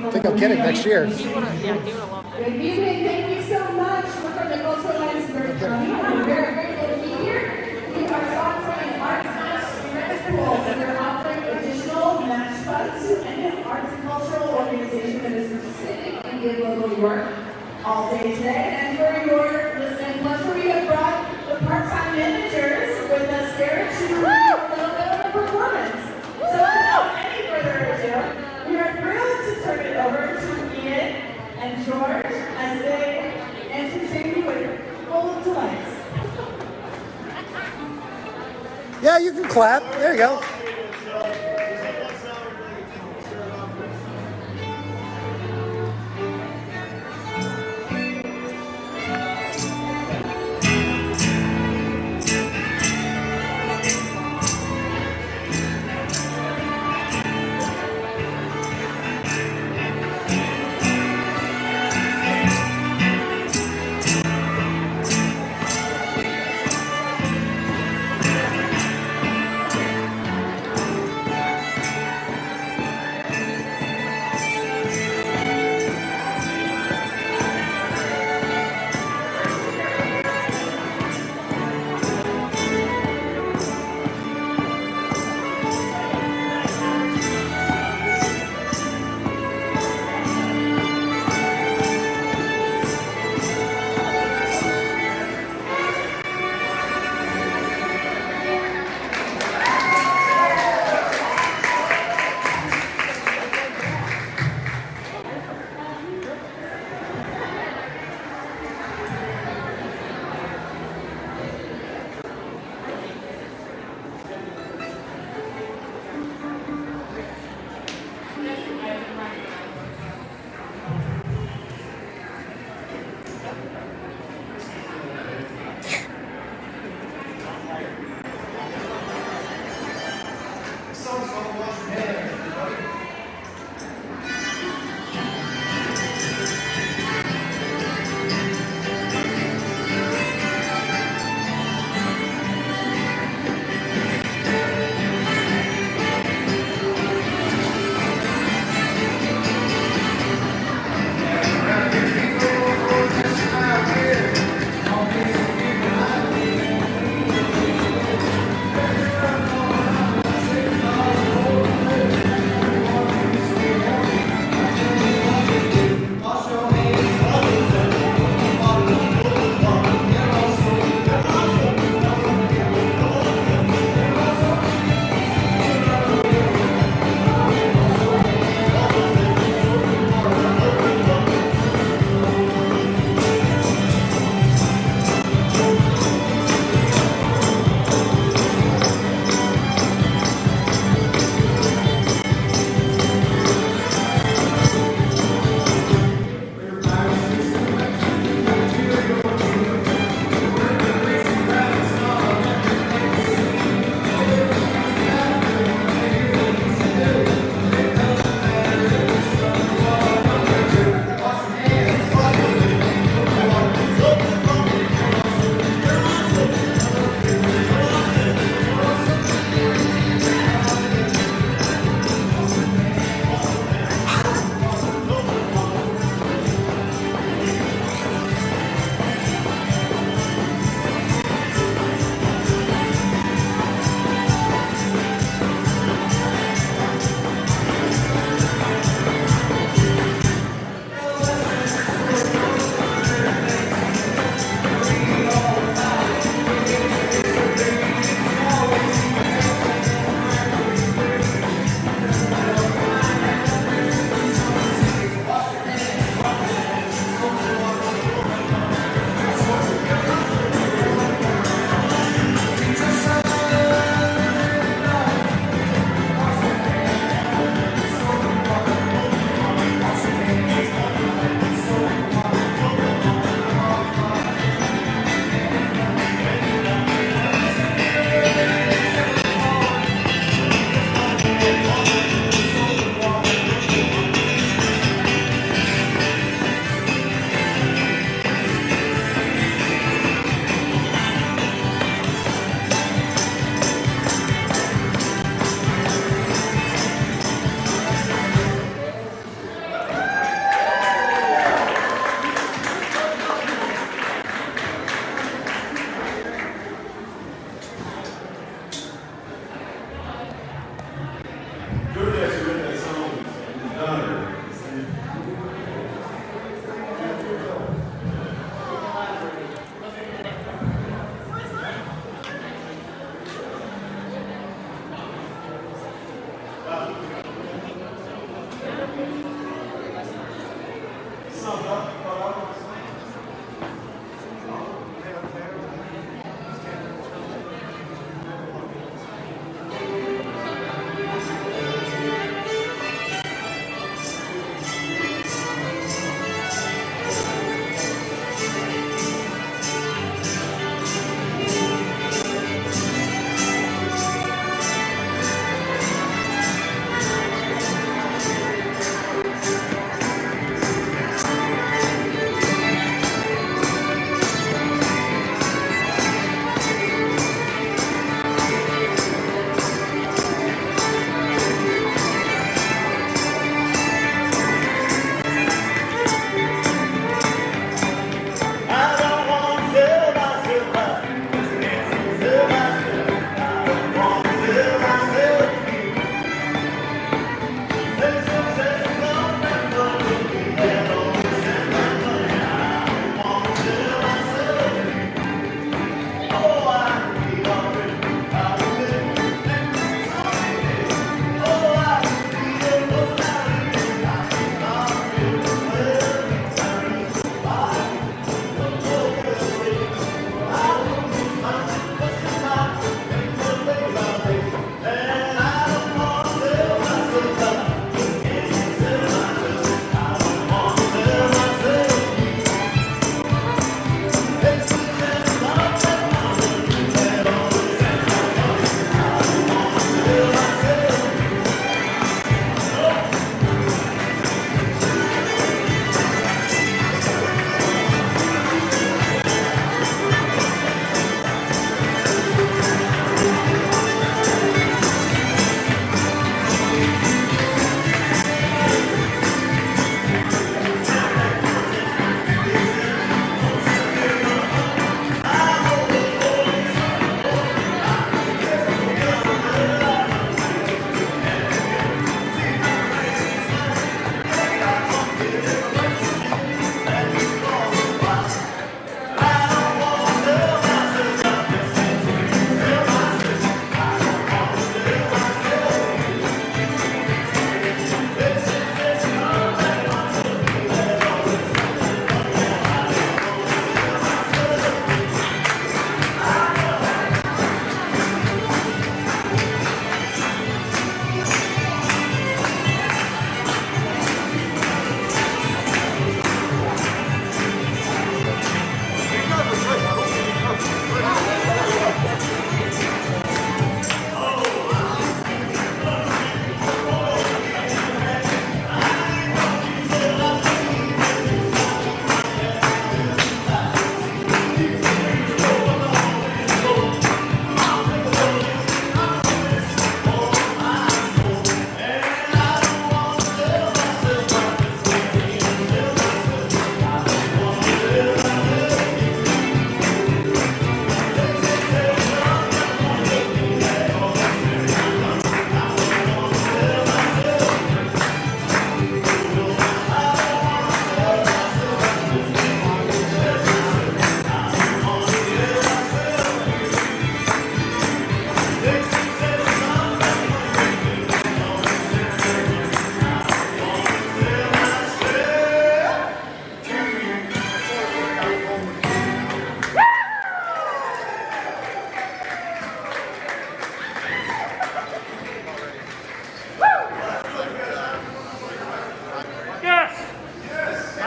Speaker 1: I think I'm kidding. Next year.
Speaker 4: He would have loved it.
Speaker 9: Good evening. Thank you so much for the Cultural Alliance for coming. I'm very grateful to be here. We are sponsoring Arts Festivals, and we're offering additional match funds to any arts and cultural organization that is participating in Give Local York all day today. And for your listening pleasure, we have brought the part-time managers with us here to do a little bit of a performance. So without any further ado, we are thrilled to turn it over to Ian and George as they entertain you with full of delights.
Speaker 1: Yeah, you can clap. There you go.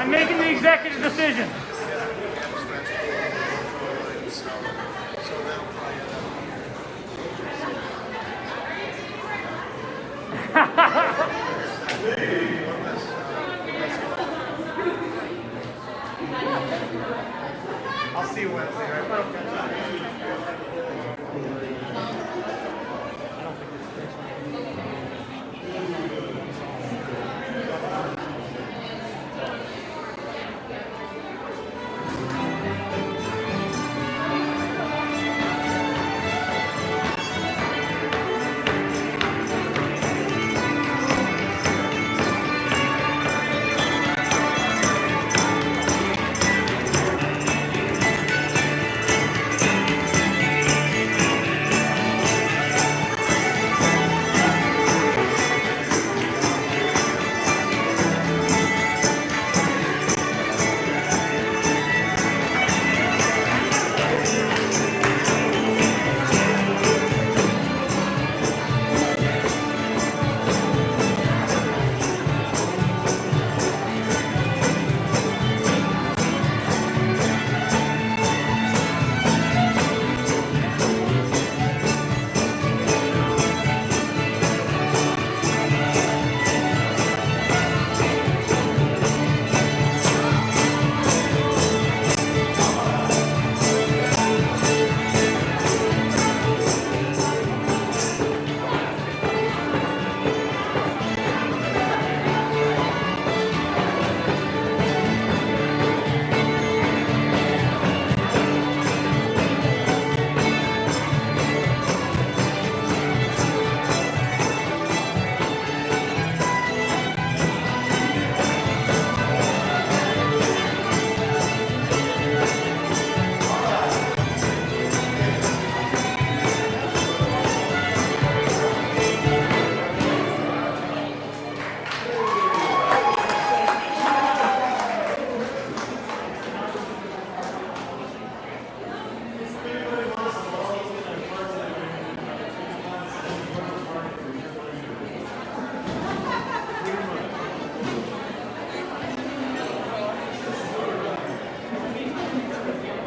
Speaker 2: I'm making the executive decision.
Speaker 3: I'll see you Wednesday, right?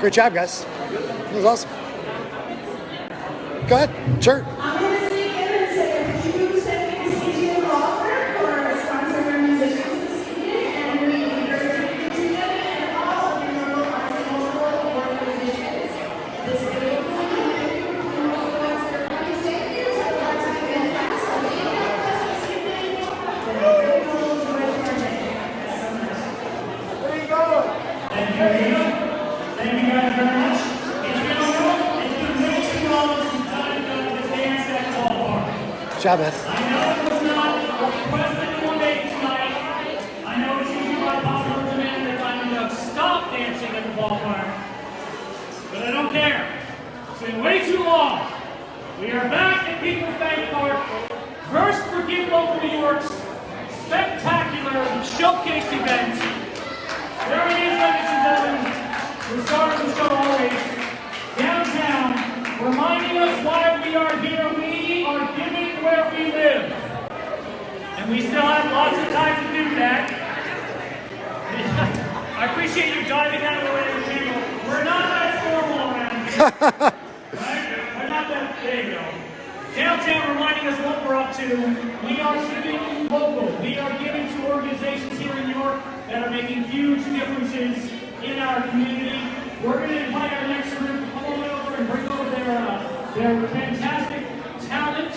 Speaker 1: Great job, guys. That was awesome. Go ahead. Sure.
Speaker 9: I'm going to sneak in and say, could you send me the CGM law clerk for sponsoring our musicians this evening? And we encourage you to do that and all of your local arts and cultural organizations. This is a local
Speaker 2: Thank you guys very much. It's been way too long since I've done this dance at the ballpark.
Speaker 1: Good job, man.
Speaker 2: I know it was not a request that anyone made tonight. I know it's usually by popular demand that I'm going to stop dancing at the ballpark. But I don't care. It's been way too long. We are back at PeoplesBank Park. First for Give Local New York's spectacular showcase event. There he is, ladies and gentlemen. The star of the show always, downtown, reminding us why we are here. We are giving where we live. And we still have lots of time to do that. I appreciate you diving out of the way of the table. We're not that formal around here. Right? We're not that, there you go. Downtown reminding us what we're up to. We are giving local. We are giving to organizations here in New York that are making huge differences in our community. We're going to invite our next group to come on over and bring over their fantastic talent.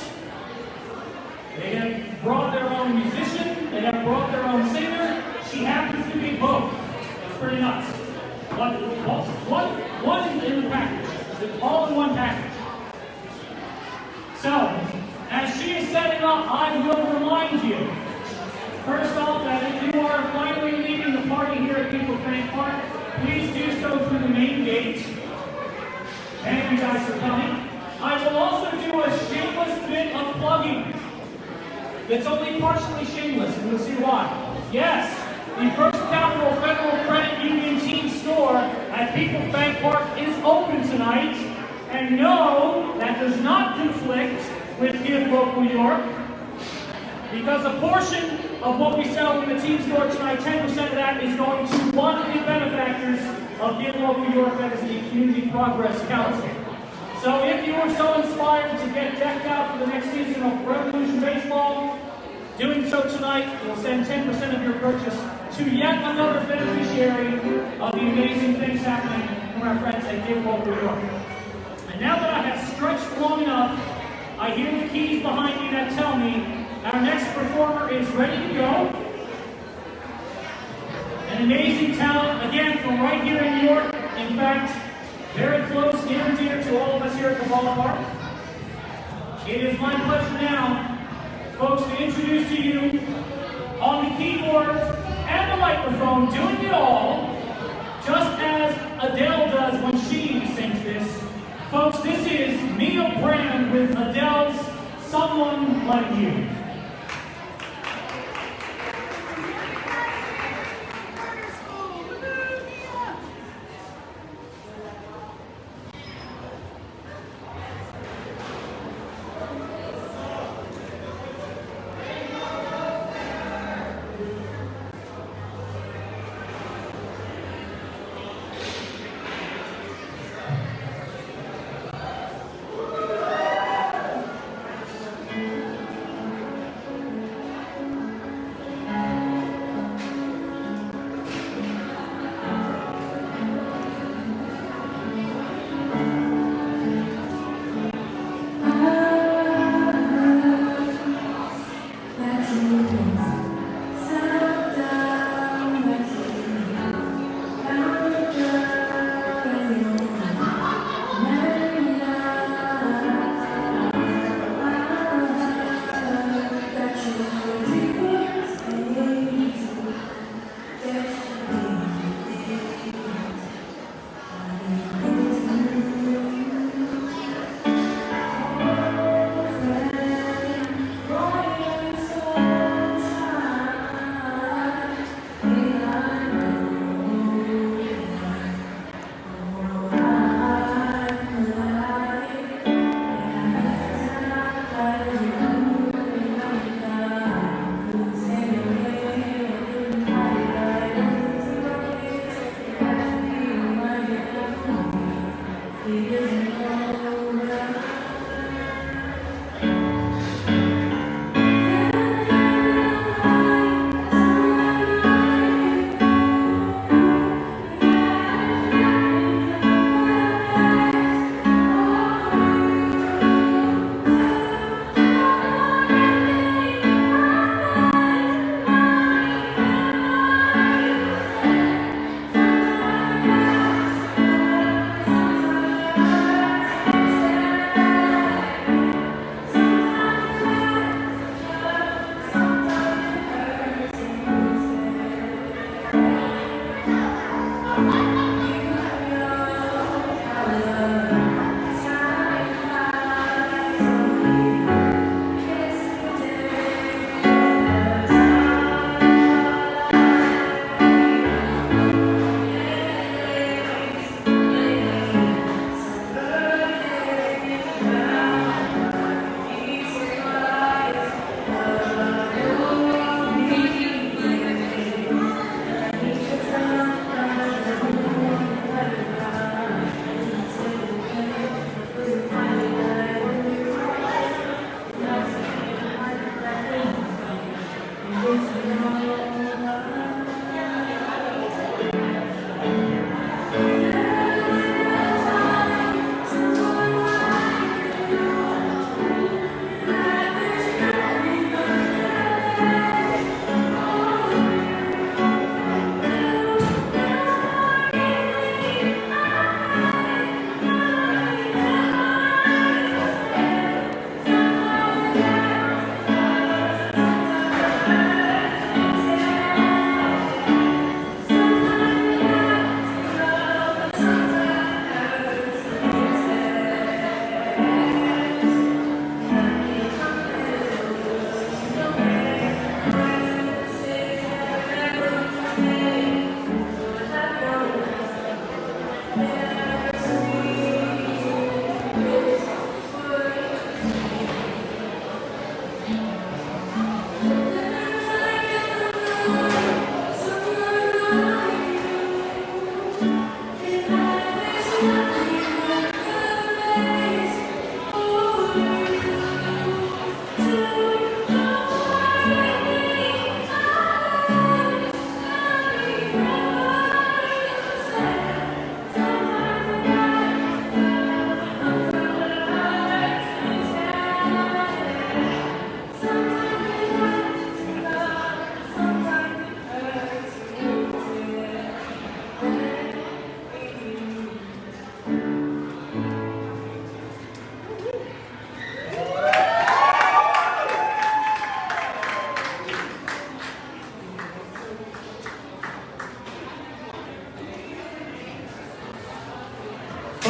Speaker 2: They have brought their own musician. They have brought their own singer. She happens to be both. It's pretty nuts. One in the package. It's all in one package. So, as she is setting up, I will remind you, first off, that if you are finally leaving the party here at PeoplesBank Park, please do so through the main gate. Thank you guys for coming. I will also do a shameless bit of plugging. It's only partially shameless, and you'll see why. Yes, the First Capital Federal Credit Union team store at PeoplesBank Park is open tonight. And no, that does not conflict with Give Local New York, because a portion of what we sell in the team store tonight, 10% of that is going to one of the benefactors of Give Local New York, that is the Community Progress Council. So if you are so inspired to get decked out for the next season of Revolution Baseball, doing so tonight will send 10% of your purchase to yet another beneficiary of the amazing things happening from our friends at Give Local New York. And now that I have stretched long enough, I hear the keys behind me that tell me our next performer is ready to go. An amazing talent, again, from right here in New York. In fact, very close, near and dear to all of us here at the ballpark. It is my pleasure now, folks, to introduce to you on the keyboard and the microphone, doing it all, just as Adele does when she sings this. Folks, this is Mia Brand with Adele's Someone Like You.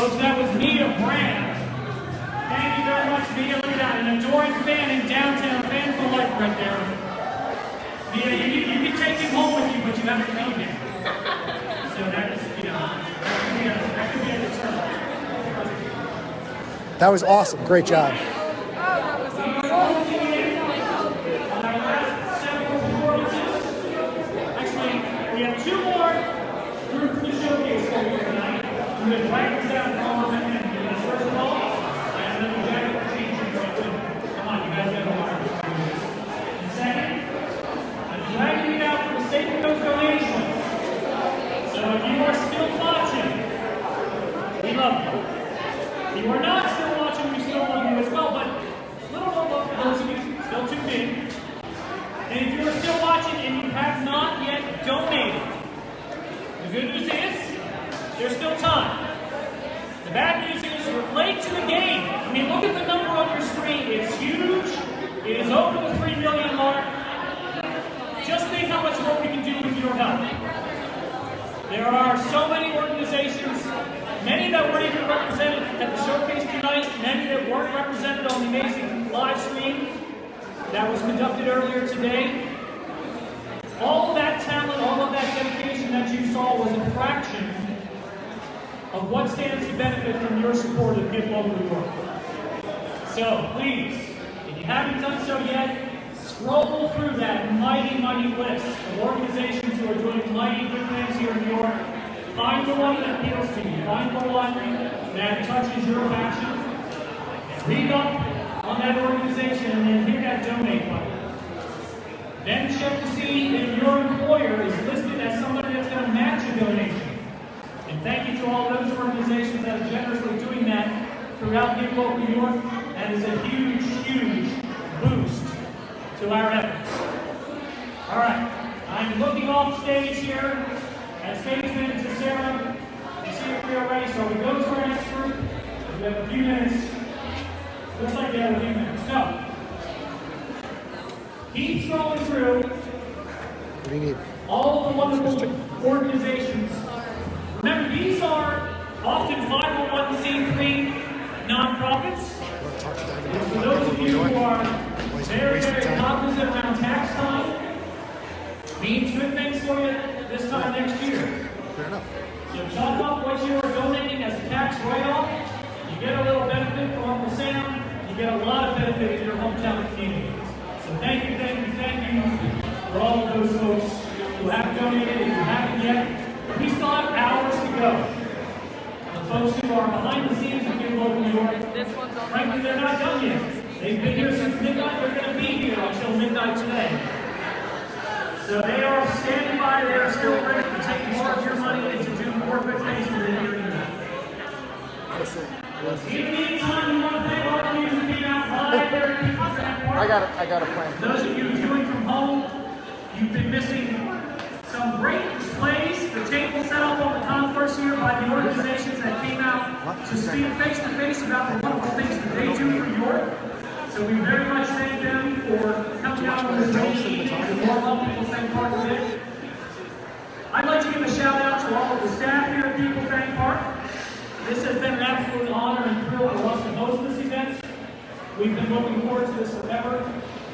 Speaker 2: Folks, that was Mia Brand. Thank you very much, Mia. Look at that, an adoring fan in downtown, fan for life right there. Mia, you can take him home with you, but you haven't known him. So that is, that could be a deterrent.
Speaker 1: That was awesome. Great job.
Speaker 2: Actually, we have two more groups to showcase for you tonight. I'm going to write this down for all of them. First of all, and then we'll jacket the teachers. Come on, you guys got to learn. And second, I'm dragging you out for the sake of those donations. So if you are still watching, we love you. If you are not still watching, we still love you as well, but a little more love for those of you still tuned in. And if you are still watching and you have not yet donated, the good news is there's still time. The bad news is you're late to the game. I mean, look at the number on your screen. It's huge. It is over the 3 million mark. Just think how much more we can do with your help. There are so many organizations, many that weren't even represented at the showcase tonight, many that weren't represented on the amazing live stream that was conducted earlier today. All of that talent, all of that dedication that you saw was a fraction of what stands to benefit from your support of Give Locally Work. So please, if you haven't done so yet, scroll through that mighty, mighty list of organizations who are doing mighty good things here in New York. Find the one that appeals to you. Find the one that touches your passion. Read up on that organization and then hit that donate button. Then check to see if your employer is listed as somebody that's going to match a donation. And thank you to all those organizations that are generously doing that throughout Give Local New York. That is a huge, huge boost to our efforts. All right, I'm looking off stage here at stage manager Sarah to see if we are ready. So we go to our next group. We have a few minutes. Looks like we have a few minutes. So, keep scrolling through
Speaker 1: What do you need?
Speaker 2: all the wonderful organizations. Remember, these are often 501c3 nonprofits. For those of you who are very, very cognizant around tax time, means good things for you this time next year.
Speaker 1: Fair enough.
Speaker 2: So chalk up what you are donating as a tax write-off. You get a little benefit from Uncle Sam. You get a lot of benefit in your hometown community. So thank you for all of those folks who have donated. If you haven't yet, we still have hours to go. The folks who are behind the scenes of Give Local New York, frankly, they're not done yet. They've been here since midnight. They're going to be here until midnight today. So they are standing by. They are still ready to take more of your money and to do more good things for the here and now. In the meantime, you want to thank all of you who came out live there at PeoplesBank Park.
Speaker 10: I got a plan.
Speaker 2: Those of you viewing from home, you've been missing some great displays. The table set up on the concourse here by the organizations that came out to speak face to face about the wonderful things that they do for York. So we very much thank them for coming out on this day to warm up PeoplesBank Park a bit. I'd like to give a shout out to all of the staff here at PeoplesBank Park. This has been an absolute honor and thrill for us to host this event. We've been looking forward to this forever,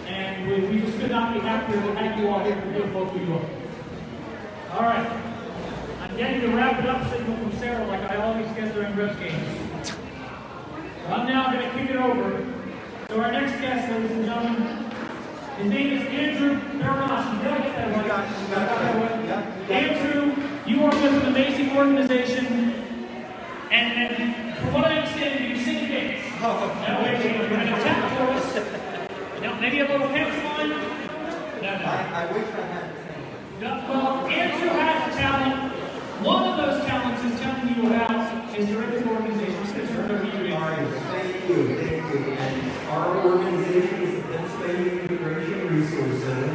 Speaker 2: and we just could not be happier to have you all here for Give Local New York. All right, I'm getting the wrap it up signal from Sarah like I always get during Revs games. So I'm now going to kick it over to our next guest, ladies and gentlemen. His name is Andrew Baroski. Did I get that right? Andrew, you are with an amazing organization. And from what I understand, you sing and dance. Now, wait, you're going to tap for us. Now, maybe a little pantomime? No.
Speaker 7: I wish I had.
Speaker 2: No, well, Andrew has a talent. One of those talents is telling you about his terrific organization.
Speaker 7: Thank you. And our organization is the Pennsylvania Immigration Resource Center.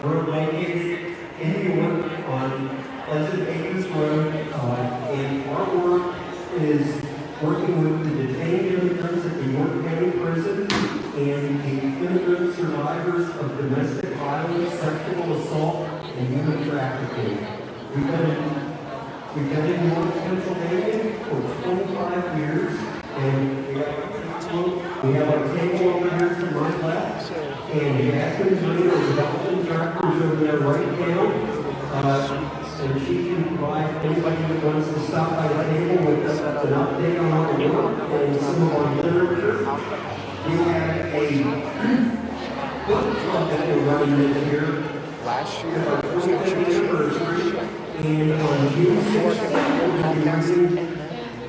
Speaker 7: We're located in New York on Pleasant Acres Road, and our work is working with the detained immigrants at the York County Prison and the immigrant survivors of domestic violence, sexual assault, and human trafficking. We've been
Speaker 10: We've been in North Pennsylvania for 25 years, and we have our table over here to my left, and Jasmine's leader of development directors over there right now. And she can provide anybody that wants to stop by the table with an update on our work and some of our literature. We have a book club that we're running this year. Last year, our 25th anniversary, and on June 6th, we'll be reading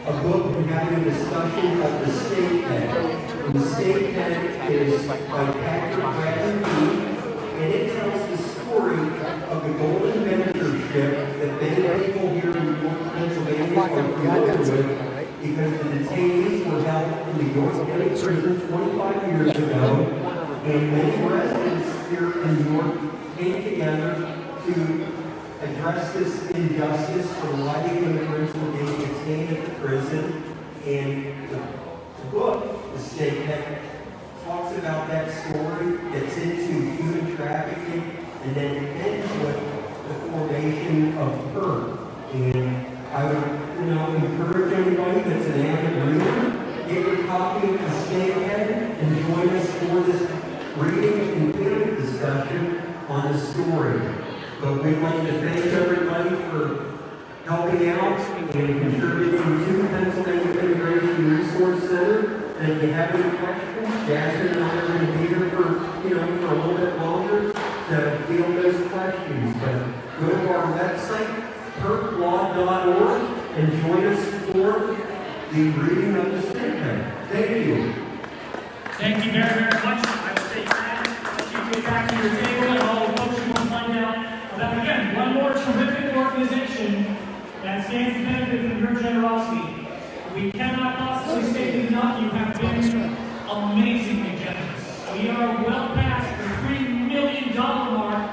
Speaker 10: a book and having a discussion of the state pen. The state pen is by Patrick Bradley, and it tells the story of the golden mentorship that many people here in York, Pennsylvania are familiar with, because the detainees were held in the York County Prison 25 years ago, and many residents here in York came together to address this injustice for writing immigrants were being detained at the prison. And the book, The State Pen, talks about that story, gets into human trafficking, and then ends with the formation of PIRC. And I would, encourage everybody that's an avid reader, get your copy of The State Pen and join us for this reading and panel discussion on the story. But we'd like to thank everybody for helping out and contributing to Pennsylvania Immigration Resource Center. And if you have any questions, Jasmine and I are going to be here for, for a little bit longer to field those questions. But go to our website, PIRClaw.org, and join us for the reading of the statement. Thank you.
Speaker 2: Thank you very, very much. I will say that you get back to your table and all the folks you want to find out about, again, one more terrific organization that stands to benefit from your generosity. We cannot possibly state enough. You have been amazingly generous. We are well past the $3 million mark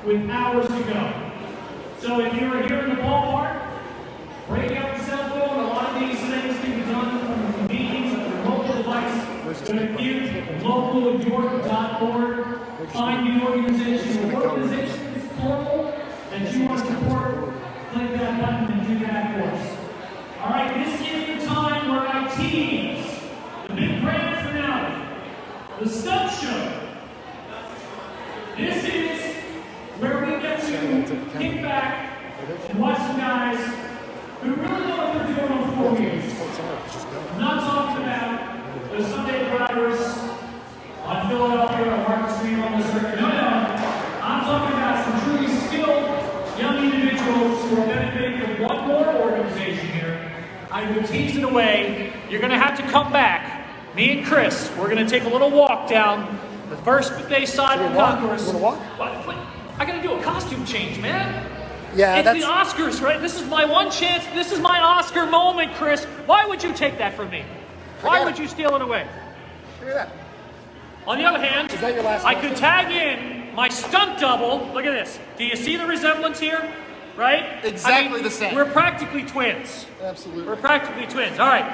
Speaker 2: with hours to go. So if you're here in the ballpark, break out the cell phone. A lot of these things can be done from the convenience of your mobile device. Go to localyork.org. Find the organization or organizations, plural, that you want to support. Click that button and do that for us. All right, this is the time where I tease the big grand finale, the stump show. This is where we get to kick back and watch some guys who really know what they're doing on 4 wheels. I'm not talking about the Sunday drivers on Philadelphia or Market Street on this record. No. I'm talking about some truly skilled young individuals who are benefiting from one more organization here. I will tease it away. You're going to have to come back. Me and Chris, we're going to take a little walk down the first base side of the concourse.
Speaker 1: You want to walk?
Speaker 2: What? I got to do a costume change, man.
Speaker 1: Yeah,
Speaker 2: it's the Oscars, right? This is my one chance. This is my Oscar moment, Chris. Why would you take that from me? Why would you steal it away?
Speaker 1: Look at that.
Speaker 2: On the other hand,
Speaker 1: Is that your last
Speaker 2: I could tag in my stunt double. Look at this. Do you see the resemblance here? Right?
Speaker 11: Exactly the same.
Speaker 2: We're practically twins.
Speaker 11: Absolutely.
Speaker 2: We're practically twins. All right.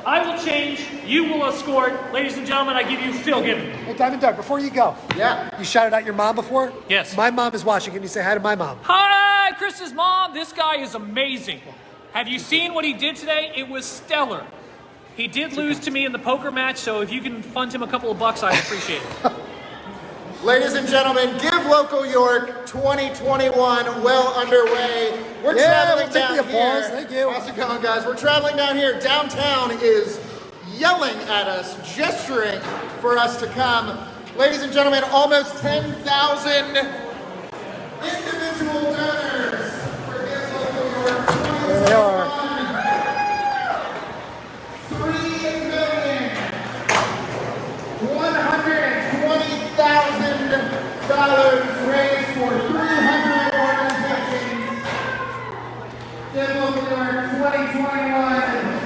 Speaker 2: I will change. You will escort. Ladies and gentlemen, I give you Phil Gibbon.
Speaker 1: Hey, Diamond Doug, before you go.
Speaker 11: Yeah.
Speaker 1: You shouted out your mom before?
Speaker 2: Yes.
Speaker 1: My mom is watching. Can you say hi to my mom?
Speaker 2: Hi, Chris's mom. This guy is amazing. Have you seen what he did today? It was stellar. He did lose to me in the poker match, so if you can fund him a couple of bucks, I'd appreciate it.
Speaker 11: Ladies and gentlemen, Give Local York 2021 well underway. We're traveling down here.
Speaker 1: Thank you.
Speaker 11: How's it going, guys? We're traveling down here. Downtown is yelling at us, gesturing for us to come. Ladies and gentlemen, almost 10,000 individual donors for Give Local York 2021.
Speaker 1: There they are.
Speaker 11: $120,000 raised for 300 organizations. Give Local York 2021.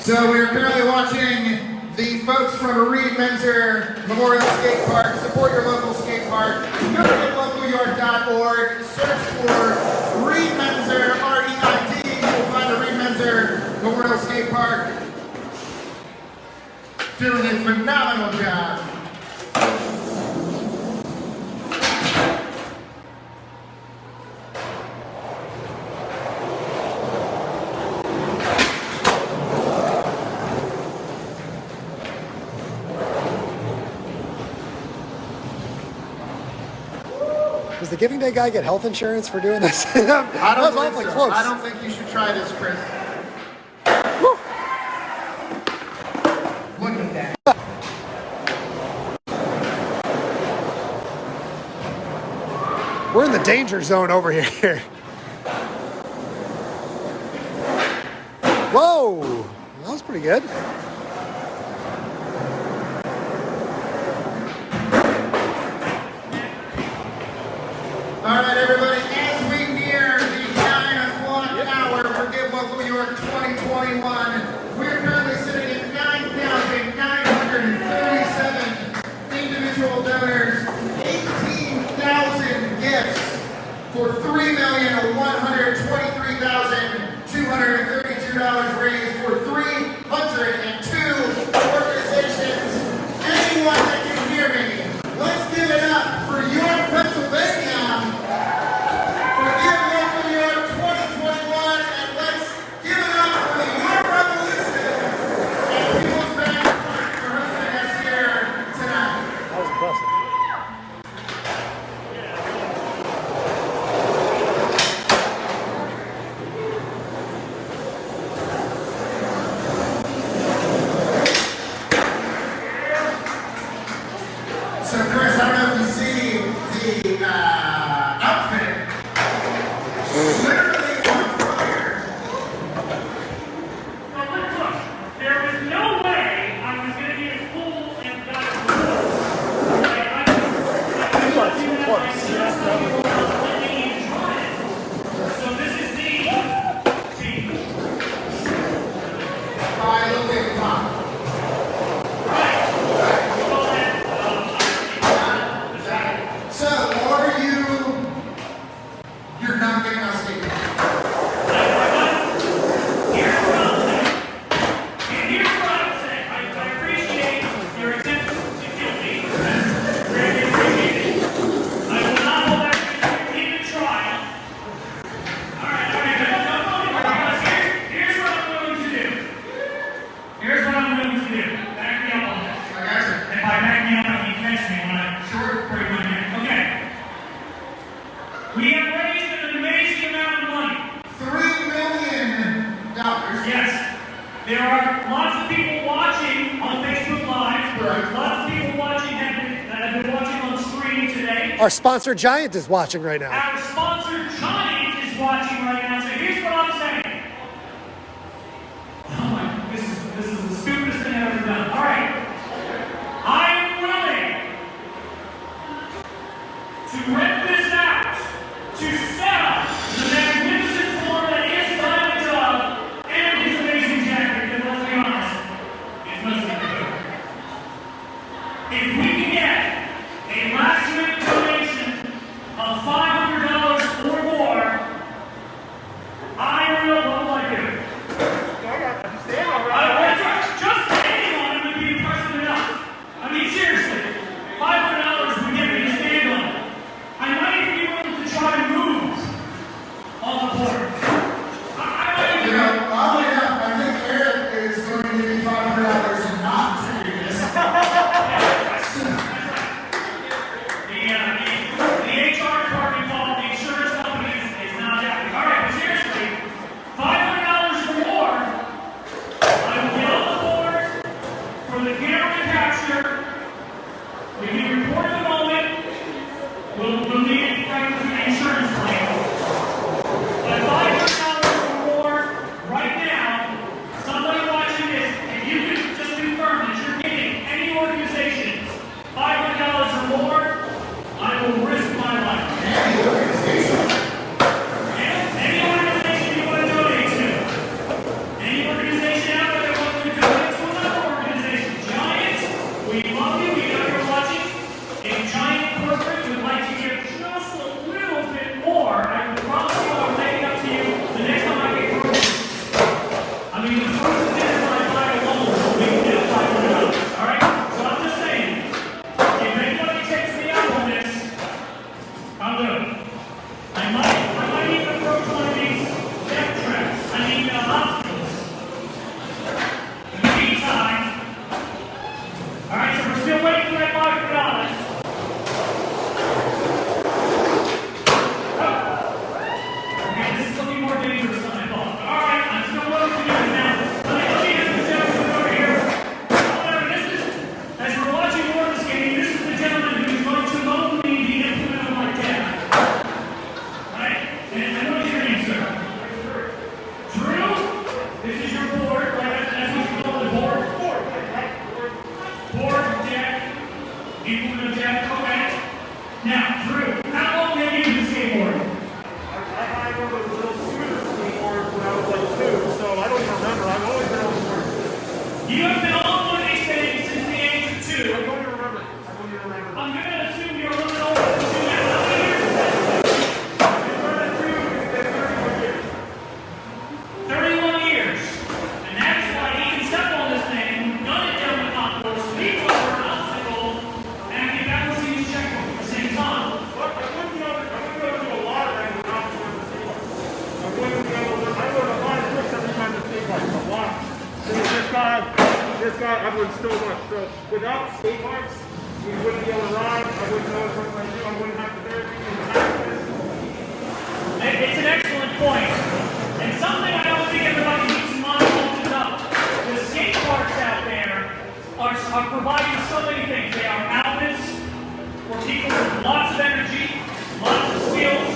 Speaker 11: So we are currently watching the folks from REID MENZER Memorial Skate Park. Support your local skate park. Go to getlocalyard.org. Search for REID MENZER, R-E-I-D. You will find the REID MENZER Memorial Skate Park. Doing a phenomenal job.
Speaker 1: Does the Giving Day guy get health insurance for doing this?
Speaker 11: I don't
Speaker 1: That
Speaker 11: think
Speaker 1: was
Speaker 11: so.
Speaker 1: close.
Speaker 11: I don't think you should try this, Chris.
Speaker 1: Woo.
Speaker 11: Look at that.
Speaker 1: We're in the danger zone over here. Whoa, that was pretty good.
Speaker 11: All right, everybody, as we near the 9 o'clock hour for Give Local New York 2021, we're currently sitting at 9,937 individual donors, 18,000 gifts for $3,123,232 raised for 302 organizations. Anyone that can hear me, let's give it up for York, Pennsylvania. For Give Local New York 2021, and let's give it up for the York Revolution and PeoplesBank Park for hosting us here tonight.
Speaker 1: That was impressive.
Speaker 11: So Chris, I don't know if you see the outfit. Literally on fire.
Speaker 2: Now, look, there was no way I was going to be as cool and got as cool. So this is the team.
Speaker 11: By Little Big Pop. So, are you? You're not getting on stage.
Speaker 2: Here's what I'm saying. I appreciate your attention to give me. Very appreciated. I will not hold back even try. All right. Here's what I'm willing to do. Here's what I'm willing to do. Back me up on this.
Speaker 11: I got you.
Speaker 2: If I back me up, you catch me when I pretty good here. Okay. We have raised an amazing amount of money.
Speaker 11: $3 million.
Speaker 2: Yes. There are lots of people watching on Facebook Live.
Speaker 11: Right.
Speaker 2: Lots of people watching that have been watching on stream today.
Speaker 1: Our sponsor Giant is watching right now.
Speaker 2: Our sponsor Giant is watching right now. So here's what I'm saying. Oh my, this is the stupidest thing I've ever done. All right. I'm willing to rent this out to sell the magnificent form that is Diamond Dog and his amazing jacket, because let's be honest, it's mostly good. If we can get a last minute donation of $500 You have been on one of these things since the age of 2.
Speaker 3: I don't even remember. I don't even remember.
Speaker 2: I'm going to assume you're a little bit older than 2 now. How many years is that? 31 years. And that's why he can step on this thing, gun it down the concourse, leap over an obstacle, and I think that was his checkbook at the same time.
Speaker 3: Look, I wouldn't go to a lot of things without going to skate park. I wouldn't go to a lot of tricks every time to skate park. A lot. This guy, I would so much. So without skate parks, we wouldn't be able to ride. I wouldn't know what I do. I wouldn't have the therapy and the practice.
Speaker 2: It's an excellent point. And something I don't think everybody keeps in mind holds it up. The skate parks out there are providing so many things. They are outlets for people with lots of energy, lots of skills.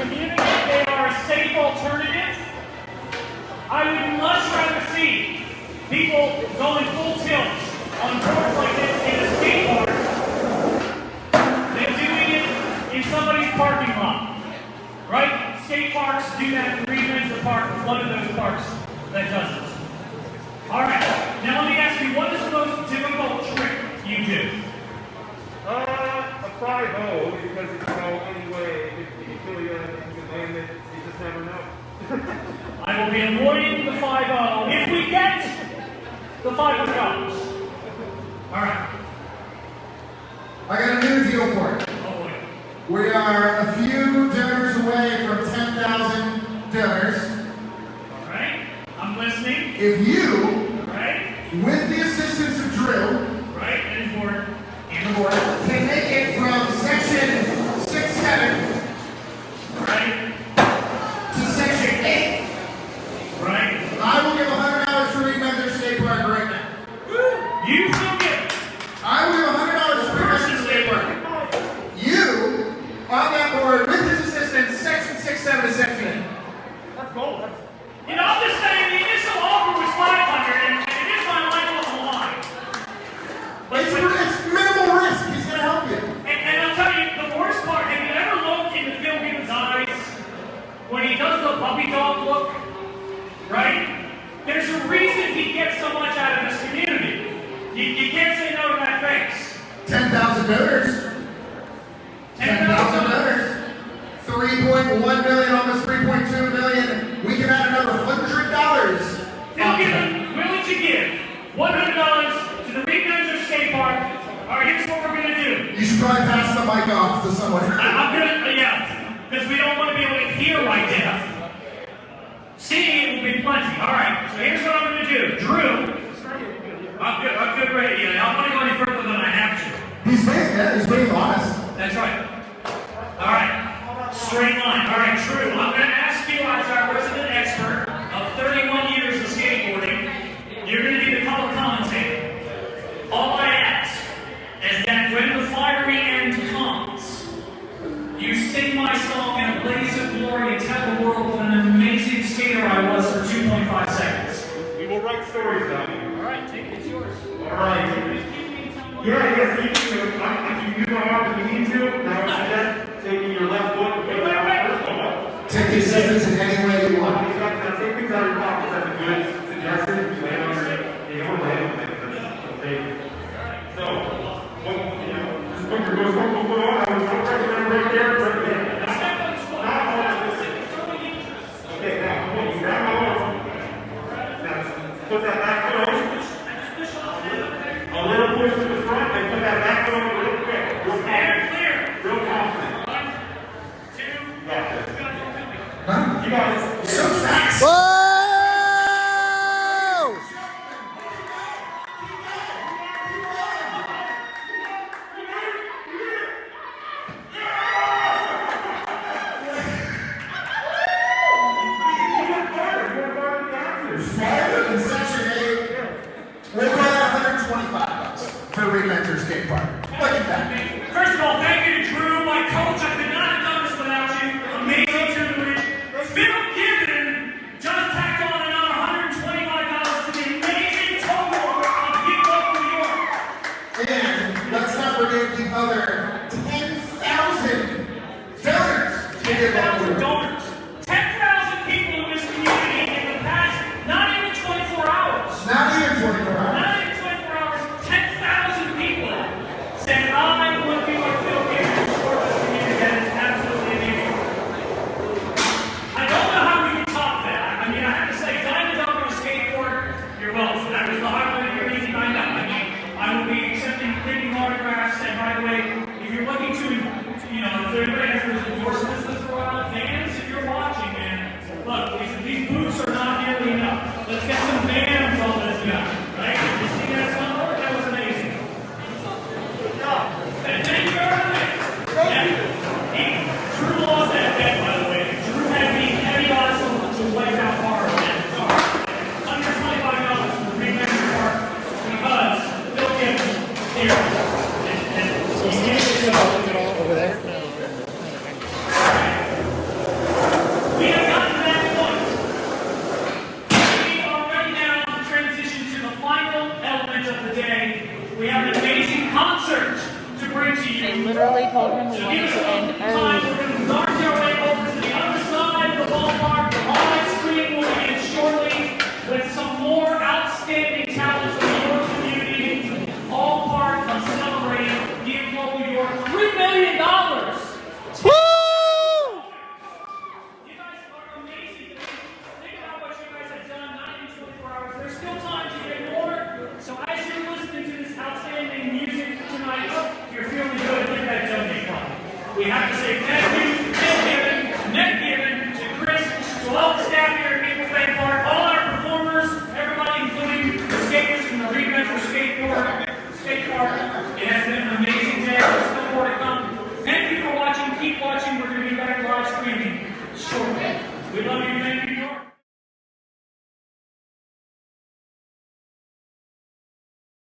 Speaker 2: Community, they are a safe alternative. I would much rather see people going full tilt on boards like this in a skate park than doing it in somebody's parking lot. Right? Skate parks do that. MENZER Park is one of those parks that does it. All right. Now let me ask you, what is the most difficult trick you do?
Speaker 3: A 5-0 because it can go any way. It can kill you, you can land it. You just never know.
Speaker 2: I will be avoiding the 5-0 if we get the $500. All right.
Speaker 11: I got a new deal for it.
Speaker 2: Oh boy.
Speaker 11: We are a few donors away from 10,000 donors.
Speaker 2: All right. I'm listening.
Speaker 11: If you,
Speaker 2: All right.
Speaker 11: with the assistance of Drew,
Speaker 2: Right. And board.
Speaker 11: and the board, can make it from section 6-7
Speaker 2: Right.
Speaker 11: to section 8,
Speaker 2: Right.
Speaker 11: I will give $100 to MENZER Skate Park right now.
Speaker 2: You still get it.
Speaker 11: I will give $100 to MENZER Skate Park. You, on that board, with his assistance, section 6-7 to section 8.
Speaker 3: Let's go.
Speaker 2: You know, I'm just saying the initial offer was 500, and it is my life on the line.
Speaker 11: It's minimal risk. He's going to help you.
Speaker 2: And I'll tell you, the worst part, have you ever looked into Phil Gibbons' eyes when he does the puppy dog look? Right? There's a reason he gets so much out of this community. You can't say no to that face.
Speaker 11: 10,000 donors. 10,000 donors. 3.1 million, almost 3.2 million. We can add another $100.
Speaker 2: Phil Gibbons willing to give $100 to the MENZER Skate Park. All right, here's what we're going to do.
Speaker 11: You should probably pass the mic off to someone.
Speaker 2: I'm going to, yeah, because we don't want to be able to hear right now. Seeing it will be plenty. All right, so here's what I'm going to do. Drew, I'm good right here. I don't want to go any further than I have to.
Speaker 11: He's being honest.
Speaker 2: That's right. All right. Straight line. All right, Drew, I'm going to ask you as our resident expert of 31 years of skateboarding, you're going to be the color commentator. All I ask is that when the fiery end comes, you sing my song in a blaze of glory and tell the world what an amazing skater I was for 2.5 seconds.
Speaker 3: We will write stories about you.
Speaker 2: All right, take it. It's yours.
Speaker 3: All right. Yeah, yes, you can. If you use my arm if you need to, now I suggest taking your left foot and putting it out.
Speaker 11: Take the assistance in any way you want.
Speaker 3: Now take things out of your pocket. That's a good suggestion. You land on it. You don't land on it. That's okay. So, just put your foot on. I was right there, right there. Okay, now, come on, you grab my arm. Now, put that back foot on. A little push to the front and put that back foot on real quick. Real confident. Real confident.
Speaker 2: 1, 2,
Speaker 3: You got this.
Speaker 11: Huh?
Speaker 3: You got this.
Speaker 11: So fast.
Speaker 1: Whoa!
Speaker 11: Farther than section 8, we'll call it $125 for MENZER Skate Park. Look at that.
Speaker 2: First of all, thank you to Drew, my coach. I could not have done this without you. Amazing tutelage. Phil Gibbons just tacked on another $125 to the amazing total of People New York.
Speaker 11: And let's not forget the other 10,000 donors.
Speaker 2: 10,000 donors. 10,000 people in this community in the past, not even 24 hours. We love you, New York.